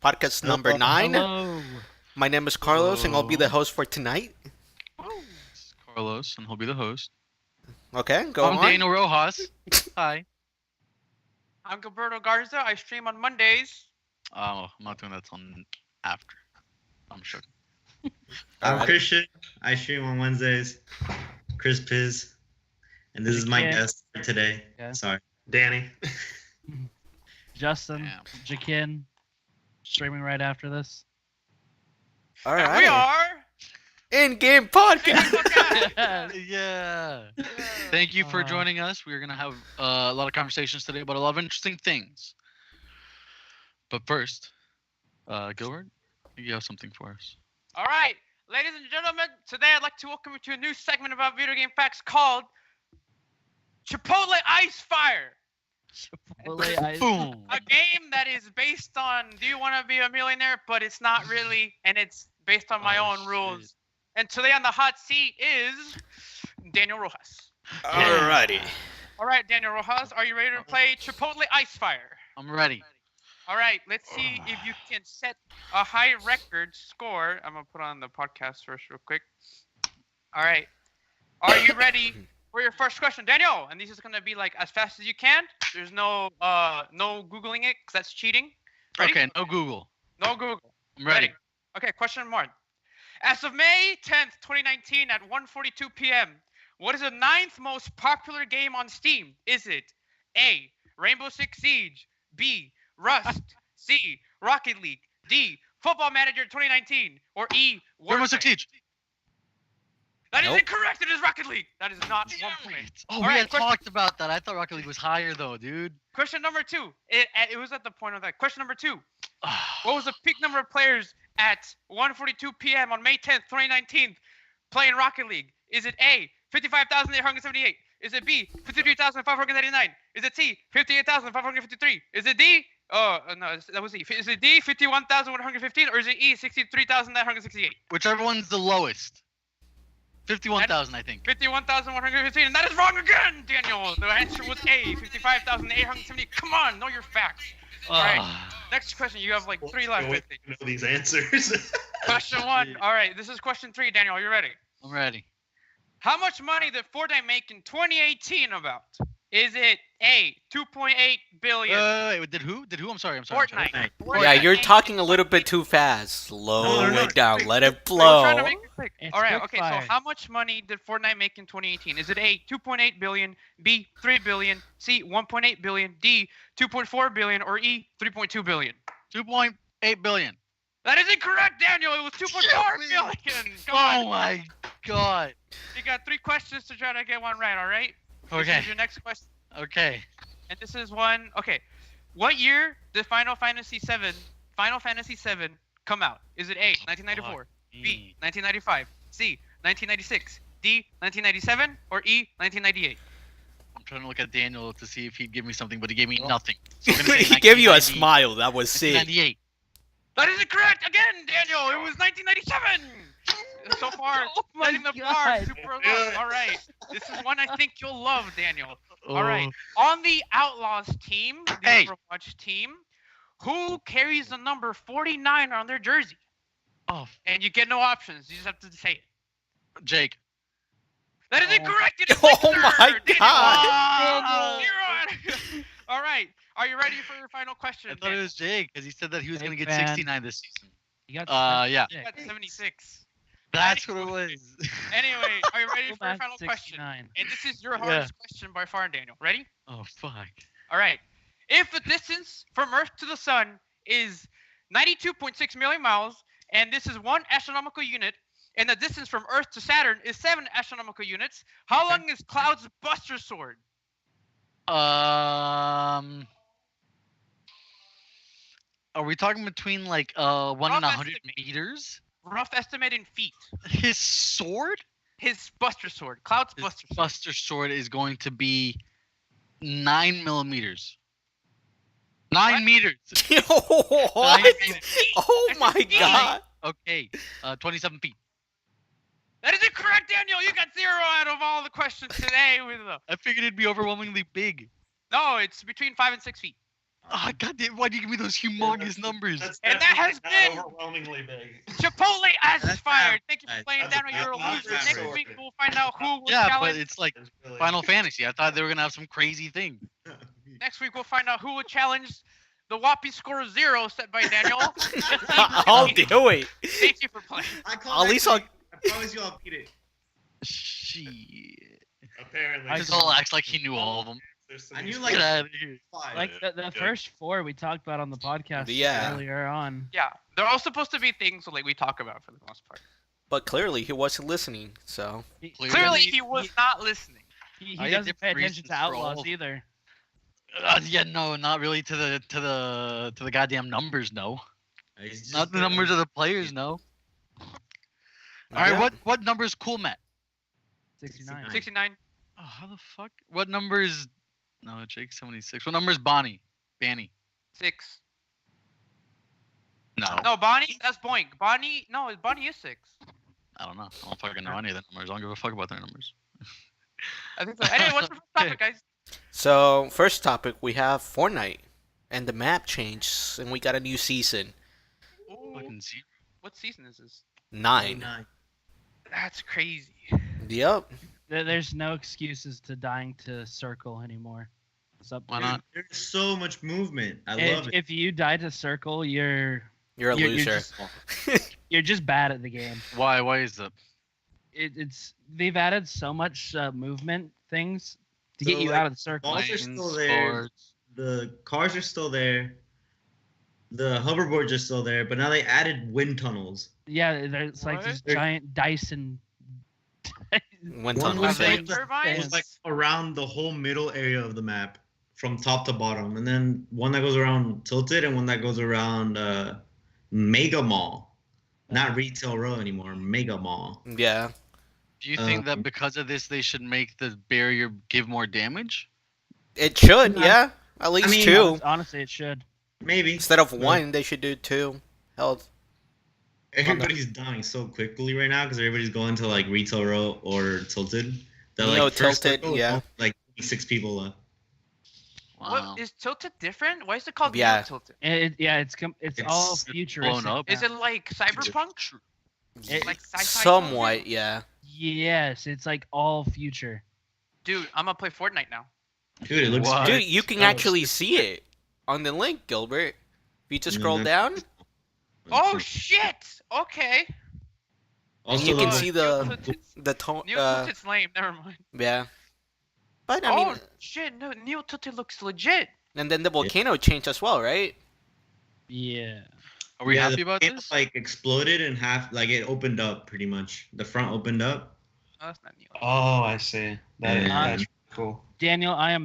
podcast number 9. Hello. My name is Carlos, and I'll be the Hello. host for tonight. This is Carlos, and he'll be the host. Okay, go I'm on. Daniel Rojas. Hi. I'm Gilberto Garza. I stream on Mondays. Oh, I'm not doing that till after. I'm sure. I'm Alright. Christian. I stream on Wednesdays. Chris Piz. And this is my Yeah. guest for today. Yeah. Sorry. Danny. Justin, Damn. Jakin, streaming right after this. All And we right. are. In-game podcast. Yeah. Thank you for Uh, joining us. We're gonna have a lot of conversations today about a lot of interesting things. But first, Gilbert, you have something for us. All right, ladies and gentlemen. Today I'd like to welcome you to a new segment about video game facts called Chipotle Ice Fire. Chipotle ice. Boom. A game that is based on Do You Want to Be a Millionaire, but it's not really, and it's based on my Oh, own shit. rules. And today on the hot seat is Daniel Rojas. Alrighty. All right, Daniel Rojas, are you ready to play Chipotle Ice Fire? I'm ready. All right, let's see if you can set a high record score. I'm gonna put on the podcast first, real quick. All right, are you ready for your first question, Daniel? And this is gonna be like as fast as you can. There's no googling it, 'cause that's cheating. Ready? Okay, no Google. No Google. I'm ready. Okay, question one. As of May 10th, 2019, at 1:42 p.m., what is the 9th most popular game on Steam? Is it A. Rainbow Six Siege, B. Rust, C. Rocket League, D. Football Manager 2019, or E. Rainbow Six Warframe? Siege. That is Nope. incorrect. It is Rocket League. That is not one point. Oh, All we right, had question- talked about that. I thought Rocket League was higher though, dude. Question number two. It was at the point of that. Question number two. What was the peak number of players at 1:42 p.m. on May 10th, 2019, playing Rocket League? Is it A, 55,878? Is it B, 53,589? Is it C, 58,553? Is it D? Oh, no, that was E. Is it D, 51,115? Or is it E, 63,968? Whichever one's the lowest. 51,000, I think. 51,115. And that is wrong again, Daniel. The answer was A, 55,870. Come on, know your facts. All right. Ah. Next question. You have like three left, I Wait think. to know these answers. Question one. All right, this is question three, Daniel. Are you ready? I'm ready. How much money did Fortnite make in 2018 about? Is it A, 2.8 billion? Wait, did who? Did who? I'm sorry. I'm sorry. Fortnite. Yeah, you're Fortnite talking a little bit too fast. Slow No, it down. Let it We're flow. trying to make it quick. It's All right, quick okay, fire. so how much money did Fortnite make in 2018? Is it A, 2.8 billion, B, 3 billion, C, 1.8 billion, D, 2.4 billion, or E, 3.2 billion? 2.8 billion. That is incorrect, Daniel. It was 2.4 billion. Come Oh on. my god. You got three questions to try to get one right, all right? This Okay. is your next question. Okay. And this is one. Okay, what year did Final Fantasy VII come out? Is it A, 1994, B, 1995, C, 1996, D, 1997, or E, 1998? I'm trying to look at Daniel to see if he'd give me something, but he gave me nothing. So I'm gonna say He gave you a 1990 smile. That was sick. 1998. That is incorrect again, Daniel. It was 1997. So far, Oh my setting the bar God. super low. Yeah. All right, this is one I think you'll love, Daniel. Oh. All right, on the Outlaws team, the Hey. Overwatch team, who carries the number 49 on their jersey? Oh, And you get no options. You just have to say it. Jake. That is Oh. incorrect. It is Oh Victor. my Daniel. God. Ah! Zero. All right. Are you ready for your final question? I thought it Daniel? was Jake because he said that he was going to Jake, get man. 69 this season. You got Yeah. You got 76. That's what it was. Anyway, are you ready Go for your back final question? 69. And this is your hardest question by far, Daniel. Ready? Oh, fuck. All right. If the distance from Earth to the Sun is 92.6 million miles, and this is one astronomical unit, and the distance from Earth to Saturn is 7 astronomical units, how long is Cloud's Buster Sword? Are we talking between like 1 and Rough 100 estimate. meters? Rough estimate in feet. His sword? His Buster Sword. Cloud's His Buster Sword. Buster Sword is going to be 9 millimeters. 9 What? meters. What? 9 meters. Oh That's my insane. god. Okay. 27 feet. That is incorrect, Daniel. You got 0 out of all the questions today. With the... I figured it'd be overwhelmingly big. No, it's between 5 and 6 feet. Ah, goddamn! Why do you give me those humongous numbers? And that has definitely been- not overwhelmingly big. Chipotle as That's fired. not- Thank you for playing, that's Daniel. You're a not loser. fair. Next week we'll find out who will Yeah, but challenge. it's like It's really- Final Fantasy. I thought they were gonna have some crazy thing. Next week we'll find out who will challenge the whoppy score of 0 set by Daniel. I'll do it. Thank you for playing. At least I'll. I promise you I'll beat it. Shit. Apparently. I Just all acts like he knew all of them. There's some I knew, extra- like, Get out of here. Five. Like the first 4 we talked about on the podcast Yeah. earlier on. Yeah, they're all supposed to be things like we talk about for the most part. But clearly he wasn't listening. So Clearly he was not listening. He I had doesn't pay different attention to reasons for all Outlaws of- either. Yeah, no, not really to the goddamn numbers. No, He's just not the numbers of the players. No. All right, Yeah. what number is Cool Matt? 69. 69. Oh, how the fuck? What number is? No, Jake's 76. What number is Bonnie? Banny? 6. No, No, Bonnie. That's Boink. Bonnie. No, Bonnie is 6. I don't know. I don't fucking know any of the numbers. I don't give a fuck about their numbers. I think so. Anyway, what's the first topic, guys? So first topic we have Fortnite, and the map changed, and we got a new season Ooh, Fucking see. what season is this? 9. That's crazy. Yep. There's no excuses to dying to Circle anymore. It's up to Why you. not? There's so much movement. I If, love it. if you die to Circle, you're You're a You're loser. you're just bad at the game. Why? Why is that? It's they've added so much movement things to get So, you like, out of the circle. Balls are Planes, still there. sports. The cars are still there. The hoverboards are still there, but now they added wind tunnels. Yeah, there's like these What? giant Dyson. Wind One tunnel. was thing. like- Turbines? It was like around the whole middle area of the map, from top to bottom, and then one that goes around Tilted and one that goes around Mega Mall, not Retail Row anymore. Mega Mall. Yeah. Do you think that Um, because of this they should make the barrier give more damage? It should. No. Yeah. At least mean, 2. Honestly, it should. Maybe Instead of 1, they should do 2. Hell. everybody's dying so quickly right now because everybody's going to like Retail Row or Tilted. That You know, first Tilted, circle, yeah. like 6 people left. Wow. What is Tilted different? Why is it called Yeah. Neo Tilted? It's all It's futuristic. blown up. Is now. it like Cyberpunk? It- Like sci-fi? Somewhat, Tilted? yeah. Yes, it's like all future. Dude, I'm gonna play Fortnite now. Dude, it looks What? Dude, you can Oh, actually see it on the link, Gilbert. If you just scroll down, Oh shit! Okay. Also, you can the- see Neo the Tilted's- the tone. Neo Tilted's lame. Never mind. Yeah. But I Oh mean, shit! No, Neo Tilted looks legit. and then the volcano changed as well, right? Yeah. Are we yeah, happy the about volcano, this? Like exploded in half, like it opened up pretty much. The front opened up. Oh, that's not Neo. Oh, I see. Yeah. That's cool. Daniel, I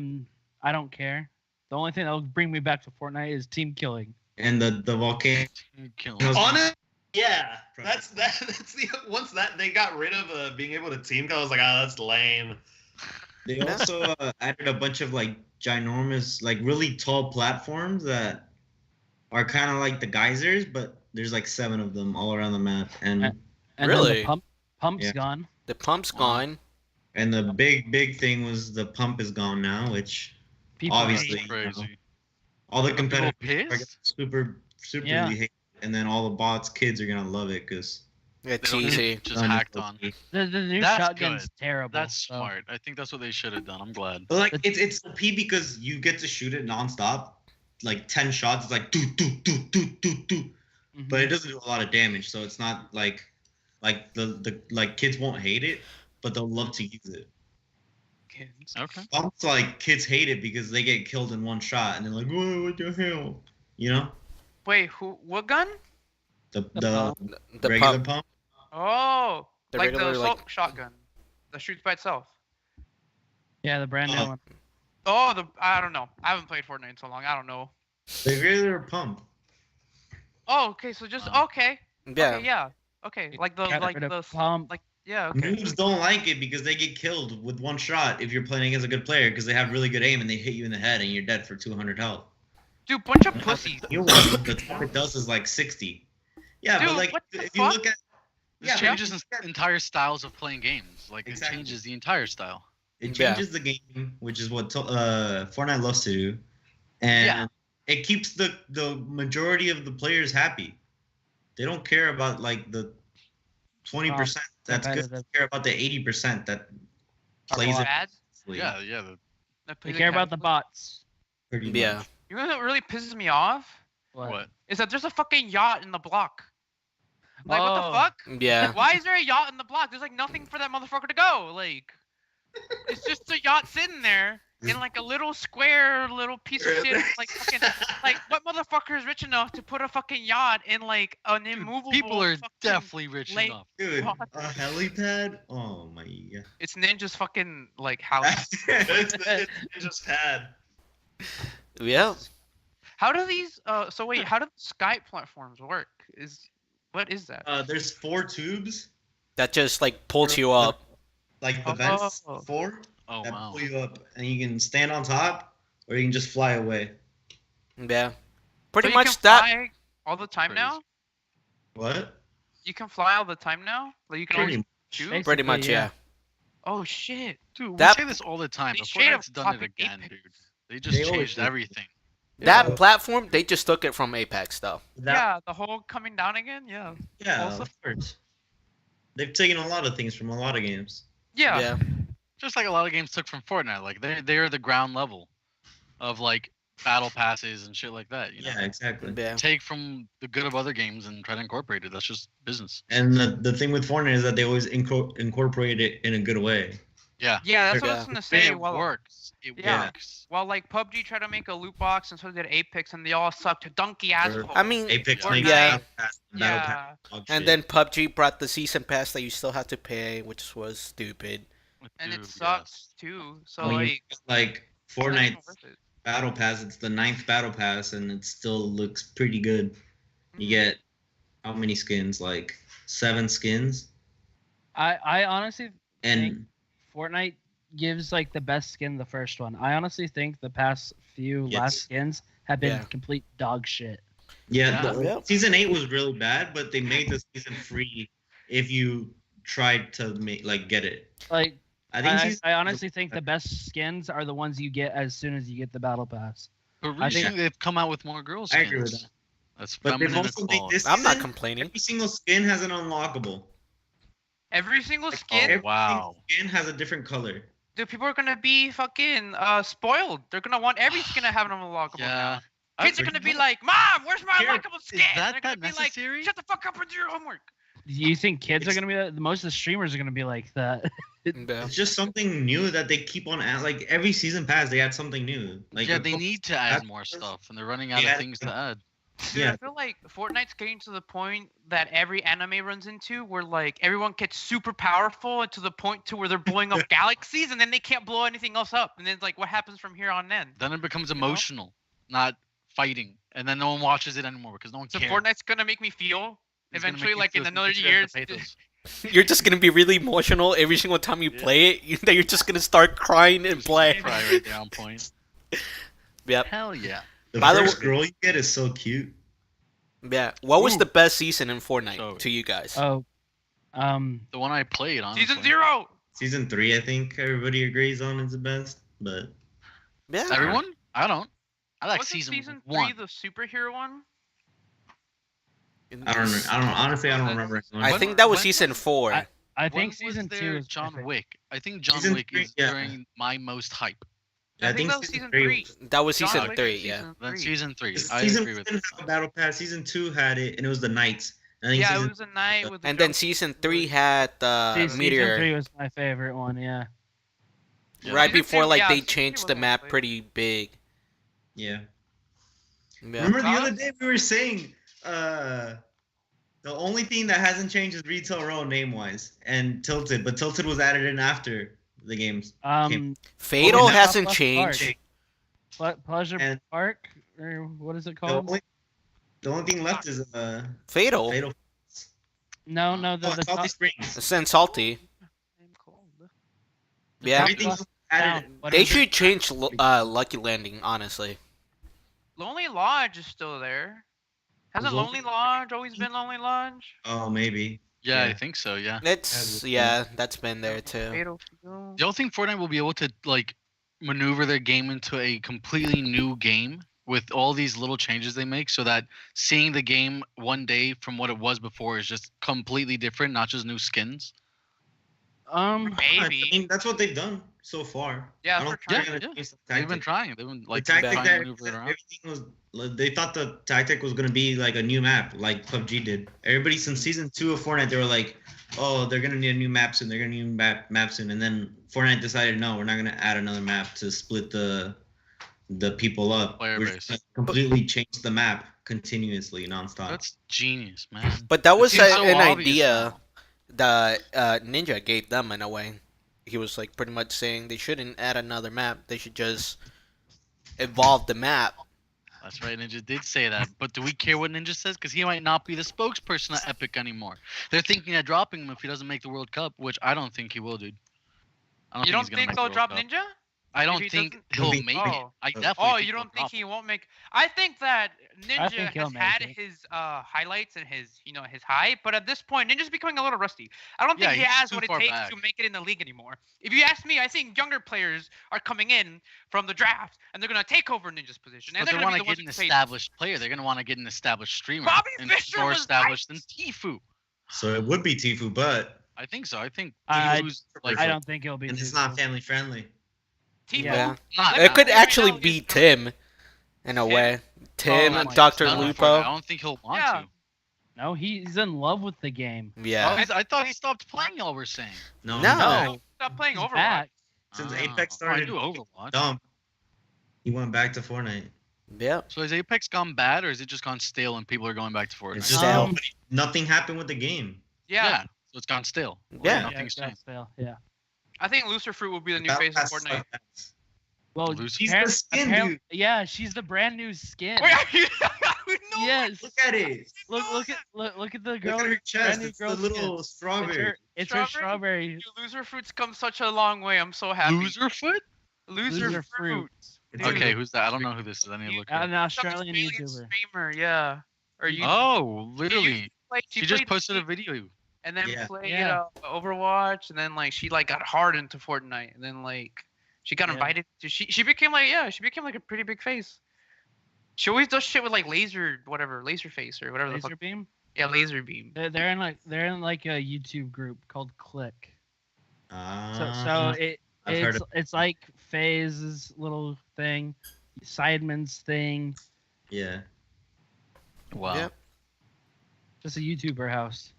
don't care. The only thing that will bring me back to Fortnite is team killing. And the volcano. Kill was- him. On it? Yeah. Probably. That's the once that they got rid of being able to team kill, I was like, oh, that's lame. They also added a bunch of like ginormous, like really tall platforms that are kind of like the geysers, but there's like 7 of them all around the map. And And then Really? the pump's Yeah. gone. The pump's Wow. gone. and the big thing was the pump is gone now, which People Obviously. hate- Crazy. all the People competitors are pissed? super Yeah. hate, and then all the bots, kids are gonna love it because It's They don't easy. Just hacked on. The new That's shotgun's good. terrible. That's so- smart. I think that's what they should have done. I'm glad. But like But- it's OP because you get to shoot it nonstop, like 10 shots. It's like do do do do do do, Mhm. but it doesn't do a lot of damage. So it's not like the like kids won't hate it, but they'll love to use it. Kids. Okay. Almost like kids hate it because they get killed in one shot and they're like, whoa, what the hell? You know, Wait, who? What gun? the pump. The regular pump. pump. Oh, The like the regular, assault like- shotgun that shoots by itself. Yeah, the brand new Oh. one. Oh, I don't know. I haven't played Fortnite in so long. I don't know. The regular pump. Oh, okay. So just Wow. okay. Yeah. Okay, yeah. Okay, like the Got like rid of the pump. like yeah. Okay. Noobs don't like it because they get killed with one shot if you're playing against a good player because they have really good aim and they hit you in the head and you're dead for 200 health. Dude, bunch of pussies. You one, the top it does is like 60. Yeah, Dude, but like what the if you fuck? look at This Yeah, changes yeah. entire styles of playing games. Like Exactly. it changes the entire style. it Yeah. changes the game, which is what Fortnite loves to do, and Yeah. it keeps the majority of the players happy. They don't care about like the 20% that's good. They competitive. care about the 80% that plays it. Bad. Yeah, yeah. That They plays it care about the casually. bots. Pretty Yeah. much. You know what really pisses me off? What? Is that there's a fucking yacht in the block. Like what the Oh. fuck? Yeah. Like, why is there a yacht in the block? There's like nothing for that motherfucker to go. Like, it's just a yacht sitting there in like a little square, little piece of shit. Like fucking, like what motherfucker is rich enough to put a fucking yacht in like an Dude, immovable? people are fucking- definitely rich lake. enough. Dude, What? a helipad? Oh my god. It's Ninja's fucking like house. It's just had. Yeah. How do these? So wait, how do the Skype platforms work? What is that? There's 4 tubes, That just like pulls you up. like the vents, Oh. 4 Oh that wow. pull you up, and you can stand on top, or you can just fly away. Yeah. So Pretty you much can that. fly all the time Crazy. now. What? You can fly all the time now. Like you can Pretty always much. shoot. Basically, Pretty much, yeah. Oh shit. Dude, That- we say this all the time, They but straight up Fortnite's done it copied again, Apex. dude. They just They always changed do. everything. That Yeah. platform, they just took it from Apex, though. Yeah, the whole coming down again. Yeah. Yeah, Also- of course. They've taken a lot of things from a lot of games. Yeah. Yeah. Just like a lot of games took from Fortnite. Like they're the ground level of like battle passes and shit like that. You know, Yeah, exactly. Yeah. take from the good of other games and try to incorporate it. That's just business. And the thing with Fortnite is that they always incorporate it in a good way. Yeah, Yeah, that's what I Yeah. was gonna and say. it While, works. It Yeah. works. while like PUBG tried to make a loot box and so did Apex, and they all sucked donkey ass. Sure. holes. I mean, Apex Yeah. makes Yeah. Battle Pass, Battle yeah. Pass dog and shit. then PUBG brought the season pass that you still had to pay, which was stupid. And Dude, it yes. sucks too. So When you like, get, like it's not even Fortnite worth it. Battle Pass, it's the 9th Battle Pass, and it still looks pretty good. You Mhm. get how many skins? Like 7 skins, I honestly and Fortnite gives like the best skin the first one. I honestly think the past few last Yes. skins have been Yeah. complete dog shit. yeah, Yeah. the, Yeah. season 8 was really bad, but they made the season free if you tried to make get it. Like I think I season honestly think the best skins are the ones you get as soon as you get the battle pass. But I think- recently they've come out with more girls. I agree with that. That's But they've feminine also made equality. this I'm not season, complaining. every single skin has an unlockable. Every single Like, skin, every wow. single skin has a different color. dude, people are gonna be fucking spoiled. They're gonna want every skin to have an unlockable. Yeah. Now. Kids are That's- gonna be like, "Mom, where's my Here, unlockable skin?" that They're gonna that be necessary? like, "Shut the fuck up and do your homework." You think kids are It's- gonna be that? Most of the streamers are gonna be like that. Yeah. It's just something new that they keep on add. Like every season pass, they add something new. Like yeah, a they couple- need to add that's- more stuff, and they're running out Yeah. of things to add. Dude, Yeah. I feel like Fortnite's getting to the point that every anime runs into, where like everyone gets super powerful and to the point to where they're blowing up galaxies, and then they can't blow anything else up, and then it's like, what happens from here on in? Then it becomes You know? emotional, not fighting, and then no one watches it anymore because no one So cares. Fortnite's gonna make me feel It's gonna make eventually, you like feel in another sincere year. and pathos. You're just gonna be really emotional every single time you play it. That you're just gonna start crying and Just play. Cry right there on point. Yep. Hell yeah. The By the first way- girl you get is so cute. Yeah. What was Ooh. the best season in Fortnite So- to you guys? Oh, The one I played, honestly. Season 0. Season 3, I think everybody agrees on is the best. But yeah. Everyone? I don't. I like Wasn't season, season 3 one. the superhero one? I don't. Honestly, I don't remember. I When- think that was when season was- 4. I When think was season there 2 is John perfect. Wick. I think John Season Wick 3, is yeah. during my most hype. I think that was season 3. That was John season Wick 3. was Yeah. season Then 3. season 3. I Season agree 1 with didn't that. have a battle pass. Season 2 had it, and it was the Knights. And I think Yeah, it season, was a night with the And then Joker. season 3 had Season Meteor. 3 was my favorite one. Yeah. Yeah. Right Season before two, like yeah, they season two changed the wasn't map played. pretty big. yeah. Yeah. Remember the Huh? other day we were saying the only thing that hasn't changed is Retail Row name wise and Tilted, but Tilted was added in after the games. Fatal now hasn't Plus changed. Pleasure And- Park, or what is it The called? only thing left is Fatal. Fatal. No, Oh, the Salty top, Springs. It's in Salty. Yeah. Everything else added. town, what They is it? should change Lucky Landing, honestly. Lonely Lodge is still there. Hasn't Lonely Lonely Lodge always been Lonely Lodge? Oh, maybe. Yeah, I Yeah. think so, yeah. It's yeah, that's been there too. Fatal Field. The only thing Fortnite will be able to like maneuver their game into a completely new game with all these little changes they make, so that seeing the game one day from what it was before is just completely different, not just new skins. Maybe. I mean, that's what they've done so far. Yeah, I don't for think sure. they're gonna Yeah, change the They've been tactic. trying. They've been like the tactic trying to that maneuver it around. everything was, they thought the tactic was gonna be like a new map, like PUBG did. Everybody since season 2 of Fortnite, they were like, "Oh, they're gonna need a new map soon. They're gonna need a new map soon." And then Fortnite decided, "No, we're not gonna add another map to split the people up. Player We're base. just gonna completely change the map continuously, nonstop." That's genius, man. But that was seems so an obvious idea now. that Ninja gave them in a way. He was like pretty much saying they shouldn't add another map. They should just evolve the map. That's right, Ninja did say that. But do we care what Ninja says? Because he might not be the spokesperson at Epic anymore. They're thinking of dropping him if he doesn't make the World Cup, which I don't think he will, dude. I You don't he's gonna think make the they'll World drop Cup. Ninja? I don't he think doesn't- he'll He'll be- make it. Oh. I definitely. Oh, think you he'll don't think drop he him. won't make? I think that Ninja think he'll has make had it. his highlights and his his hype, but at this point, Ninja's becoming a little rusty. I don't think Yeah, he he's has too what it far takes back. to make it in the league anymore. If you ask me, I think younger players are coming in from the draft and they're gonna take over Ninja's position, and But they're they gonna want be to the ones get an who get paid. established player. They're gonna want to get an established streamer. Bobby and Fischer more was established right. than Tfue. So it would be Tfue, but I think so. I think I- Tfue's like I don't think it'll be. and it's Tfue. not family friendly. Tfue. Yeah. not Let me It could tell you right actually now, be it's- Tim, in a Tim? way. Tim, my Dr. done before that. I Lupo. don't think he'll want Yeah. to. No, he's in love with the game. Yeah. I thought he stopped playing. All we're saying. No, No. no. Stop playing He's Overwatch. back. Since Oh, Apex I started knew Overwatch. dumb, he went back to Fortnite. Yeah. So has Apex gone bad, or is it just gone stale and people are going back to Fortnite? It's just Stale. nothing happened with the game. Yeah, So it's gone stale. Yeah. Nothing's yeah, changed. fail. Yeah. I think Lucifer Fruit will be the new That face of last Fortnite. sucked ass. Well, Lucifer. She's the skin, dude. yeah, she's the brand new skin. Wait, are you? No. Yes. Look at it. Look at the girl. Look at her brand chest. new It's the girl little skin. strawberry. It's her Strawberry? strawberry. You Loser Fruit's come such a long way. I'm so happy. Loser foot? Loser Loser Fruit. It's Dude. Okay, who's that? I don't know who this is. I need to look. her An up. Australian YouTuber. streamer, yeah. Or you Oh, literally. play, She just played posted a the- video. and then Yeah. played Yeah. Overwatch, and then like she like got hard into Fortnite, and then like she got Yeah. invited to she became like a pretty big face. She always does shit with like laser face or whatever the Laser fuck. beam. Yeah, laser beam. They're in like a YouTube group called Click. So Ah, I've heard it's like FaZe's little thing, Sidemen's thing, yeah. Wow. Yep. just a YouTuber house.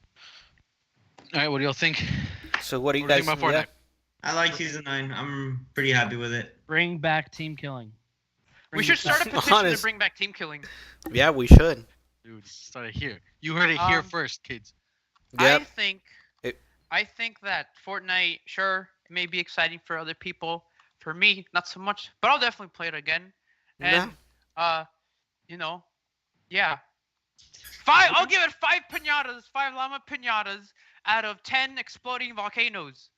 All right, what do y'all think? So what do you What do you guys think about Fortnite? I like season 9. I'm pretty happy with it. Bring back team killing. We Bring should it start a back. petition Honest. to bring back team killing. Yeah, we should. Dude, started here. You heard it here Um, first, kids. Yep. I think that Fortnite, sure, it may be exciting for other people. For me, not so much, but I'll definitely play it again. And yeah. I'll give it 5 pinatas, 5 llama pinatas out of 10 exploding volcanoes.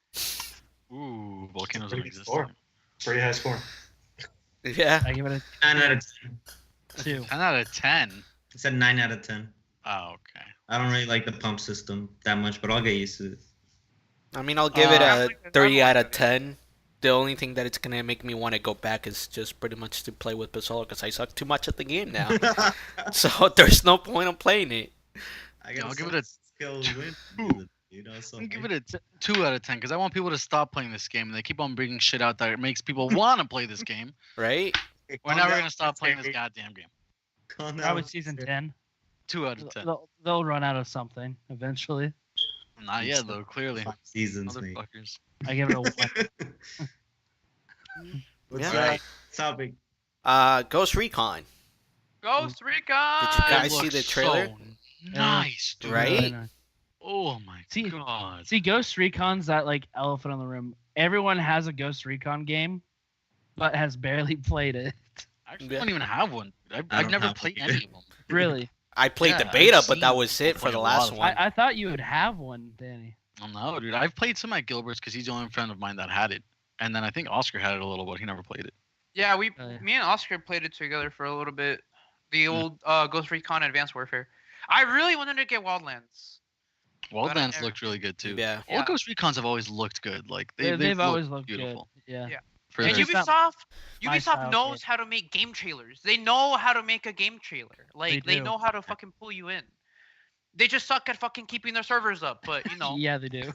Ooh, volcanoes Pretty don't good exist. score. Pretty high score. Yeah. I give it 9 out of 10. a 2. 10 out of 10. I said 9 out of 10. Oh, okay. I don't really like the pump system that much, but I'll get used to it. I mean, I'll give it I'm a like- 3 I'm out like of 10. The only thing that it's gonna make me want to go back is just pretty much to play with Basolo because I suck too much at the game now. So there's no point in playing it. I Yeah, I'll got give it a skills win. You know, so I'll give it a 2 out of 10 because I want people to stop playing this game and they keep on bringing shit out that makes people want to play this game. Right? We're never going to stop playing this goddamn game. Probably season 10. 2 out of 10. They'll run out of something eventually. Not yet, though, clearly. 5 seasons, mate. Motherfuckers. I give it a 1. What's Yeah. that topic? Ghost Recon. Ghost Recon! Did you guys It see the looks trailer? so nice, dude. Right? Really nice. Oh my See- god. See, Ghost Recon's that like elephant in the room. Everyone has a Ghost Recon game, but has barely played it. I actually Yeah. don't even have one. I I've don't never have played one any of them. Really. I played the Yeah, beta, I've but that seen was it for quite the a lot last of one. I thought you would have one, Danny. Oh no, dude. I've played some at Gilbert's because he's the only friend of mine that had it. And then I think Oscar had it a little, but he never played it. Yeah, Oh, yeah. me and Oscar played it together for a little bit. The Hmm. old Ghost Recon Advanced Warfare. I really wanted to get Wildlands. Wildlands never- looked really good too. Yeah. All Yeah. Ghost Recons have always looked good. Like they've They've always looked looked beautiful. good. Yeah. Yeah. For And It's their- just not Ubisoft, my style Ubisoft of knows game. how to make game trailers. They know how to make a game trailer. Like they do. know how to fucking pull you in. They just suck at fucking keeping their servers up, but you know. Yeah, they do.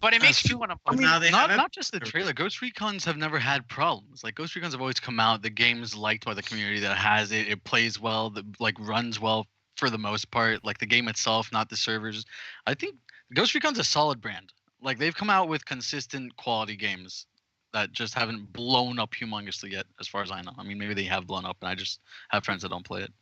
But it makes That's you true. want to I play. mean, now they have not just the episodes. trailer. Ghost Recons have never had problems. Like Ghost Recons have always come out. The game's liked by the community that has it. It plays well. Like runs well for the most part. Like the game itself, not the servers. I think Ghost Recon's a solid brand. Like they've come out with consistent quality games that just haven't blown up humongously yet, as far as I know. I mean, maybe they have blown up, and I just have friends that don't play it.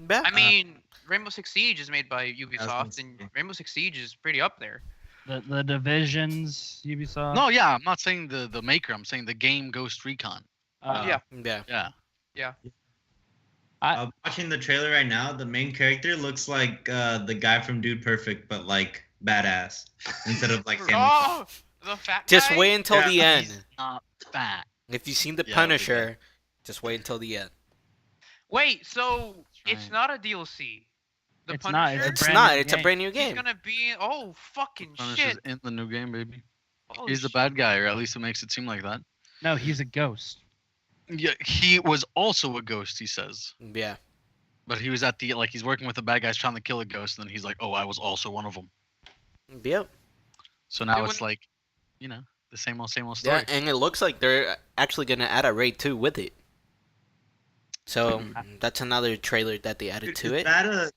Yeah. I mean, Rainbow Six Siege is made by gonna Ubisoft, and say. Rainbow Six Siege is pretty up there. The divisions, Ubisoft. No, yeah, I'm not saying the maker. I'm saying the game Ghost Recon. Yeah. yeah. Yeah. Watching the trailer right now, the main character looks like the guy from Dude Perfect, but like badass instead of like family. Oh, the fat Just guy? wait until Yeah, the end. He's not fat. If you've seen the Yeah, Punisher, just wait until the end. Wait, so That's it's right. not a DLC. The It's not, Punisher. it's It's brand not. new It's a game. brand new He's game. gonna be. Oh fucking Punisher's shit! in the new game, baby. Holy He's the shit. bad guy, or at least it makes it seem like that. No, he's a ghost. Yeah, he was also a ghost, he says. Yeah. But he was at the he's working with the bad guys trying to kill a ghost, and then he's like, "Oh, I was also one of them." Yep. So now Dude, it's when- like, the same old Yeah, story. and it looks like they're actually gonna add a raid 2 with it. So that's another trailer that they added to Is it. that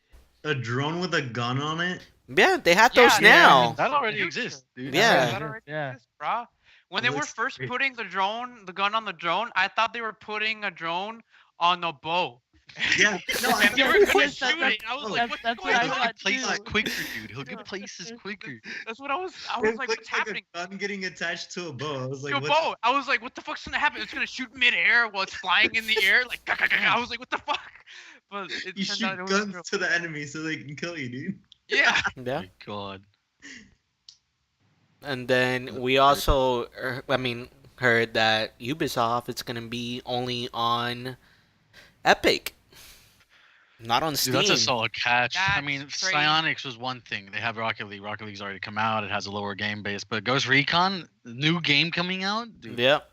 a drone with a gun on it? Yeah, they have Yeah, those yeah, now. That already Dude, exists, dude. Yeah. That already Yeah. exists, brah. When It they were looks first great. putting the gun on the drone, I thought they were putting a drone on a bow. Yeah. No, And they were Yes, gonna yes, shoot that's- it. I was that's- like, what's that's going what I He'll on? thought get places too. quicker, dude. He'll Yeah. get places quicker. That's what I was It like, looked what's like happening? a gun getting attached to a bow. I was like, To a what? bow. I was like, what the fuck's gonna happen? It's gonna shoot midair while it's flying in the air. Like, I was like, what the fuck? But it You turned shoot out it was guns real. to the enemy so they can kill you, dude. Yeah. Yeah. My God. And then we also, heard that Ubisoft is gonna be only on Epic, not on Dude, Steam. that's a solid catch. I That's mean, crazy. Psyonix was one thing. They have Rocket League. Rocket League's already come out. It has a lower game base. But Ghost Recon, new game coming out? Dude, Yep.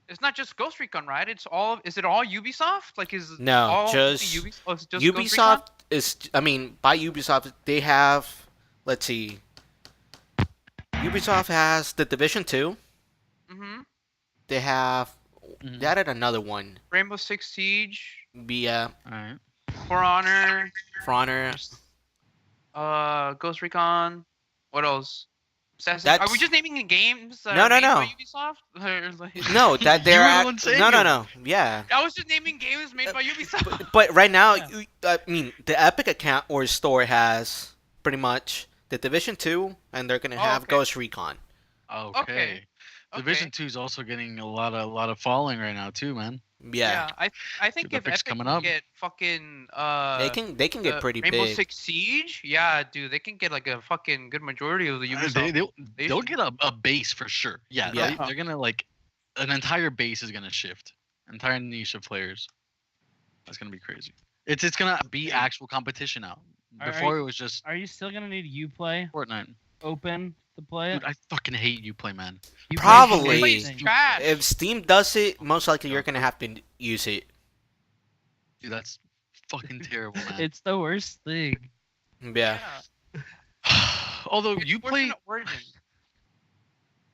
It's not just Ghost Recon, right? It's all. Is it all Ubisoft? Like, is No, all just Ubisoft? Oh, it's just Ghost Ubisoft is. By Ubisoft, they have. Let's see. Ubisoft has The Division 2. Mm-hmm. They have. Mhm. They added another one. Rainbow Six Siege, All right. For Honor, For Honor. Ghost Recon. What else? Assassin's. Are That's- we just naming the games that No, are no, made no. by Ubisoft? Or, like- No, that You they're. were the act- one saying no, no, it. no. Yeah. I was just naming games made by Ubisoft. But right now, Yeah. the Epic account or store has pretty much The Division 2, and they're gonna Oh, have okay. Ghost Recon. Okay. Division 2 is also getting a lot of following right now too, man. Yeah. I think Dude, if Epic's Epic coming can up. get fucking They can get pretty Rainbow big. Six Siege, yeah, dude, they can get like a fucking good majority of the Ubisoft. They'll get a base for sure. Yeah, Yeah. they're gonna an entire base is gonna shift. Entire niche of players. That's gonna be crazy. It's gonna be actual competition now. Are Before you- it was just Are you still gonna need Uplay Fortnite. open to play it? Dude, I fucking hate Uplay, man. Uplay is Probably. amazing. Trash. If Steam does it, most likely you're gonna have to use it. Dude, that's fucking terrible, man. It's the worst thing. Yeah. Although It's worse Uplay, than Origin.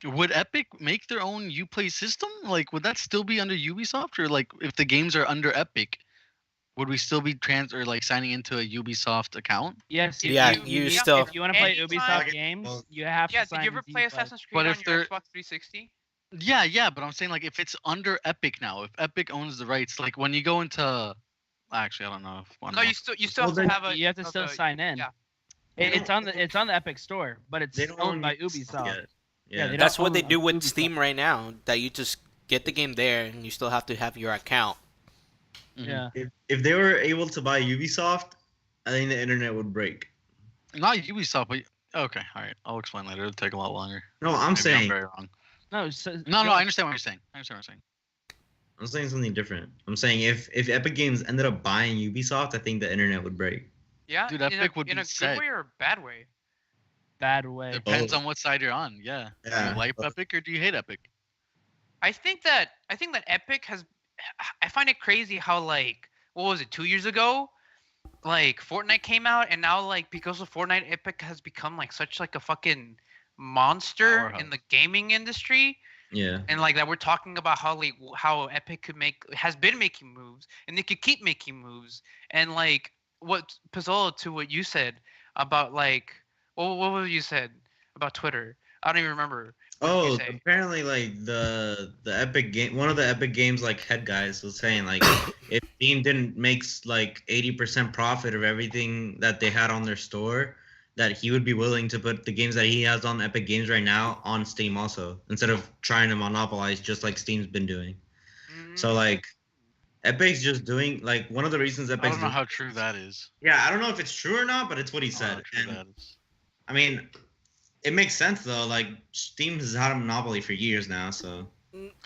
would Epic make their own Uplay system? Like, would that still be under Ubisoft, or like if the games are under Epic, would we still be signing into a Ubisoft account? Yes, if Yeah, you, you still- If you want to play Anytime- Ubisoft games, you have Yeah, to sign did you ever into play Uplay. Assassin's Creed But on if your they're- Xbox 360? Yeah, but I'm saying like if it's under Epic now, if Epic owns the rights, like when you go into, actually I don't know. If, I don't No, know. you still Well, have to then have a. You have to still a- sign in. yeah. It's on the Epic Store, but it's They don't owned own by Ubisoft Ubisoft. yet. Yeah, Yeah. they That's don't what they own do with Ubisoft. Steam right now. That you just get the game there, and you still have to have your account. Mhm. Yeah. If they were able to buy Ubisoft, I think the internet would break. Not Ubisoft, but okay, all right. I'll explain later. It'll take a lot longer. No, I'm Maybe saying very wrong. No, so, No, I understand what you're saying. I'm saying something different. I'm saying if Epic Games ended up buying Ubisoft, I think the internet would break. Yeah, Dude, in Epic would in be a set. good way or a bad way. bad way. Depends Both. on what side you're on. Yeah. Do Yeah, you like both. Epic or do you hate Epic? I think that Epic has. I find it crazy how like what was it 2 years ago, like Fortnite came out, and now like because of Fortnite, Epic has become like such like a fucking monster Powerhouse. in the gaming industry, Yeah. and like that we're talking about how like how Epic has been making moves, and they could keep making moves, and like what Pizzolo to what you said about like what was you said about Twitter? I don't even remember. What did you Oh, say? apparently, like the Epic game, one of the Epic Games like head guys was saying like if Steam didn't make like 80% profit of everything that they had on their store, that he would be willing to put the games that he has on Epic Games right now on Steam also, instead of trying to monopolize just like Steam's been doing. So like Epic's just doing like one of the reasons I Epic's don't know doing- how true that is. Yeah, I don't know if it's true or not, but it's what he I don't know said. how true And that is. I mean, it makes sense though. Like Steam has had a monopoly for years now, so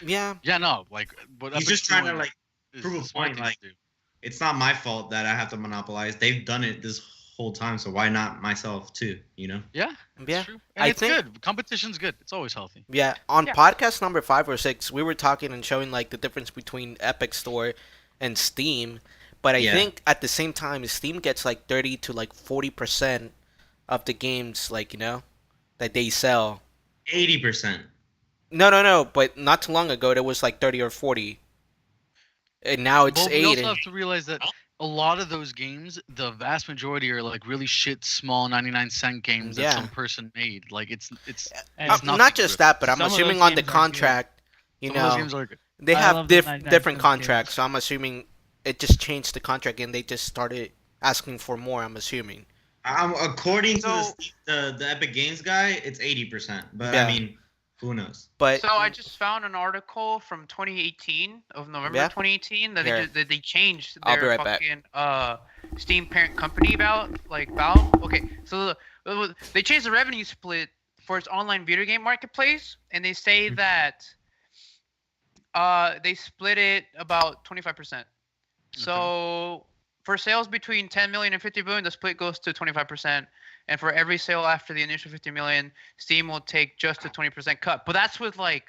Yeah. Yeah, no, like what he's Epic's just trying to doing like is prove the a smart point, thing like- to do. it's not my fault that I have to monopolize. They've done it this whole time, so why not myself too? You know? Yeah, it's Yeah. true. And I it's think- good. Competition's good. It's always healthy. Yeah, on Yeah. podcast number 5 or 6, we were talking and showing like the difference between Epic Store and Steam. But I Yeah. think at the same time, Steam gets like 30 to like 40% of the games, like that they sell. 80%. No. But not too long ago, there was like 30 or 40, and now it's But we 8. also And, have to realize that a lot of those games, the vast majority are like really shit, small 99-cent games that Yeah. some person made. Like it's And it's not nothing just good. that, but I'm Some of those assuming on the games are good. contract, Some of those games are good. they I have love the 99 different cent contracts. games. So I'm assuming it just changed the contract and they just started asking for more. I'm assuming. According to So- the Epic Games guy, it's 80%. But Yeah. I mean, who knows? But So I just found an article from 2018 of November Yeah. 2018 that Here. that they changed I'll be their right back. fucking Steam parent company Valve. Okay, so they changed the revenue split for its online video game marketplace, and they say Hmm. that they split it about 25%. So for sales between 10 million and 50 million, the split goes to 25%. And for every sale after the initial 50 million, Steam will take just a 20% cut. But that's with like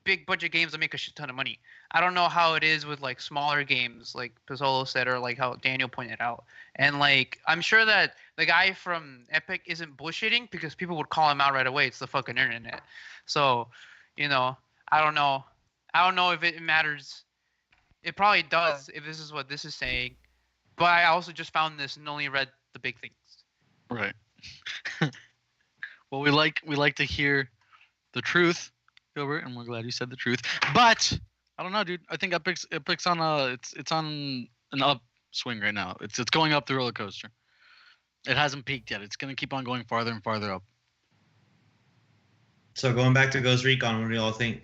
big budget games that make a shit ton of money. I don't know how it is with like smaller games, like Pizzolo said, or like how Daniel pointed out. And like I'm sure that the guy from Epic isn't bullshitting because people would call him out right away. It's the fucking internet. So, I don't know. I don't know if it matters. It probably does if this is what this is saying. But I also just found this and only read the big things. Right. Well, we like to hear the truth, Gilbert, and we're glad you said the truth. But I don't know, dude. I think Epic's on it's on an upswing right now. It's going up the roller coaster. It hasn't peaked yet. It's gonna keep on going farther and farther up. So going back to Ghost Recon, what do y'all think?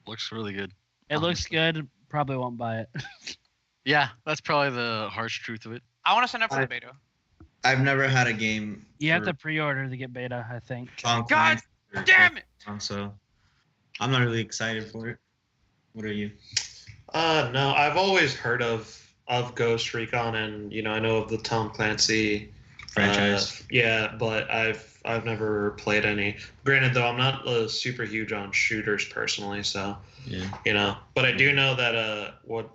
Looks really good. It looks good. Probably won't buy it. Yeah, that's probably the harsh truth of it. I want to sign up for the beta. I've never had a game. You have for to pre-order to get beta, I think. Tom God Clancy or Damn it! So I'm not really excited for it. What are you? No, I've always heard of Ghost Recon, and I know of the Tom Clancy Franchise. Yeah, but I've never played any. Granted, though, I'm not super huge on shooters personally, so Yeah. But I do know that what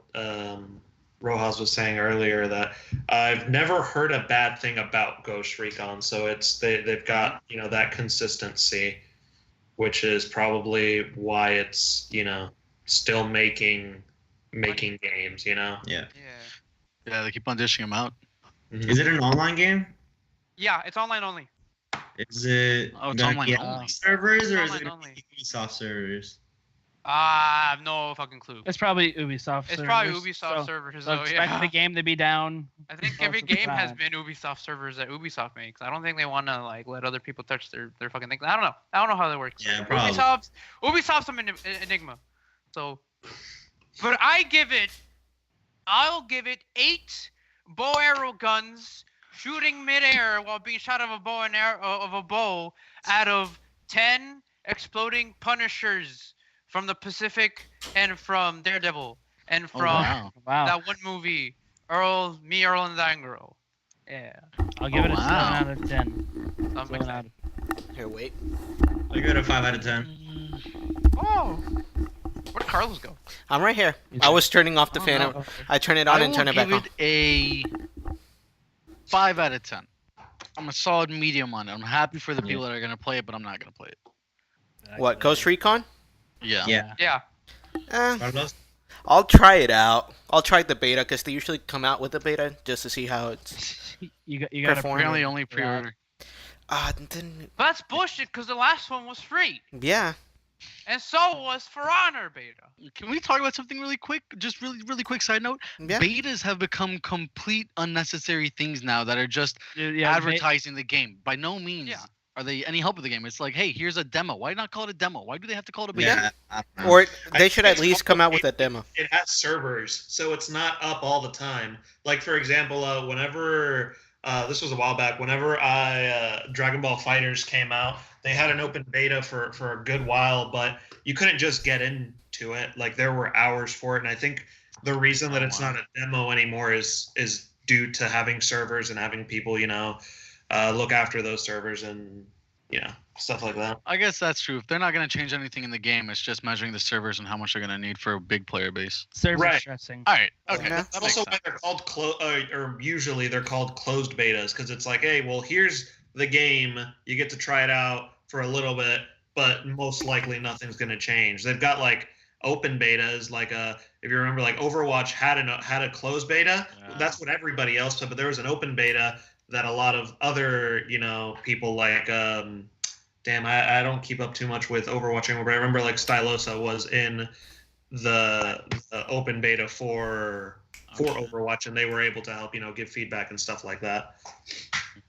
Rojas was saying earlier, that I've never heard a bad thing about Ghost Recon. So they've got that consistency, which is probably why it's still making games. Yeah. Yeah. Yeah, they keep on dishing them out. Is it an online game? Yeah, it's online only. Is it Oh, it's gonna online be only. on servers or is Online it gonna only. be Ubisoft servers? I have no fucking clue. It's probably Ubisoft. It's probably servers, Ubisoft servers, So though. expect Yeah. the game to be down. I think most every of the game has time. been Ubisoft servers that Ubisoft makes. I don't think they want to like let other people touch their fucking things. I don't know. I don't know how that works. Yeah, probably. Ubisoft's an enigma. So, but I'll give it 8 bow arrow guns shooting midair while being shot of a bow out of 10 exploding Punishers from the Pacific and from Daredevil and Oh, from wow. Wow. that one movie, Earl and the Dying Girl. Yeah. I'll give it a 7 wow. out of 10. I'm 7 excited. out of Here, wait. I give it a 5 out of 10. Oh. Where'd Carlos go? I'm right here. You I was turning off the Oh, fan. no. I turn it on I and will turn it back give on. it a 5 out of 10. I'm a solid medium on it. I'm happy for the people that are gonna play it, but I'm not gonna play it. What, Ghost Recon? Yeah. Yeah. Yeah. Eh, Carlos? I'll try it out. I'll try the beta because they usually come out with the beta just to see how it's. You got to Perform. Apparently only pre-order. Then, But that's bullshit because the last one was free. yeah. And so was For Honor beta. Can we talk about something really quick? Just really quick side note. Yeah. Betas have become complete unnecessary things now that are just Yeah, advertising the game. By no means Yeah. are they any help with the game. It's like, hey, here's a demo. Why not call it a demo? Why do they have to call it a beta? Yeah. I don't know. Or they I should think at it's least come out with a demo. It has servers, so it's not up all the time. Like for example, whenever this was a while back, whenever Dragon Ball Fighters came out, they had an open beta for a good while, but you couldn't just get into it. Like there were hours for it, and I think the reason that Oh, it's wow. not a demo anymore is due to having servers and having people, look after those servers and stuff like that. I guess that's true. If they're not going to change anything in the game, it's just measuring the servers and how much they're going to need for a big player base. server Right. stressing. All right. Okay. Yeah. That That's makes also why sense. they're called or usually they're called closed betas because it's like, hey, well, here's the game. You get to try it out for a little bit, but most likely nothing's going to change. They've got like open betas, like if you remember, like Overwatch had a closed beta. Yeah. That's what everybody else did, but there was an open beta that a lot of other people like damn, I don't keep up too much with Overwatch anymore, but I remember like Stylosa was in the open beta for Okay. Overwatch, and they were able to help, give feedback and stuff like that.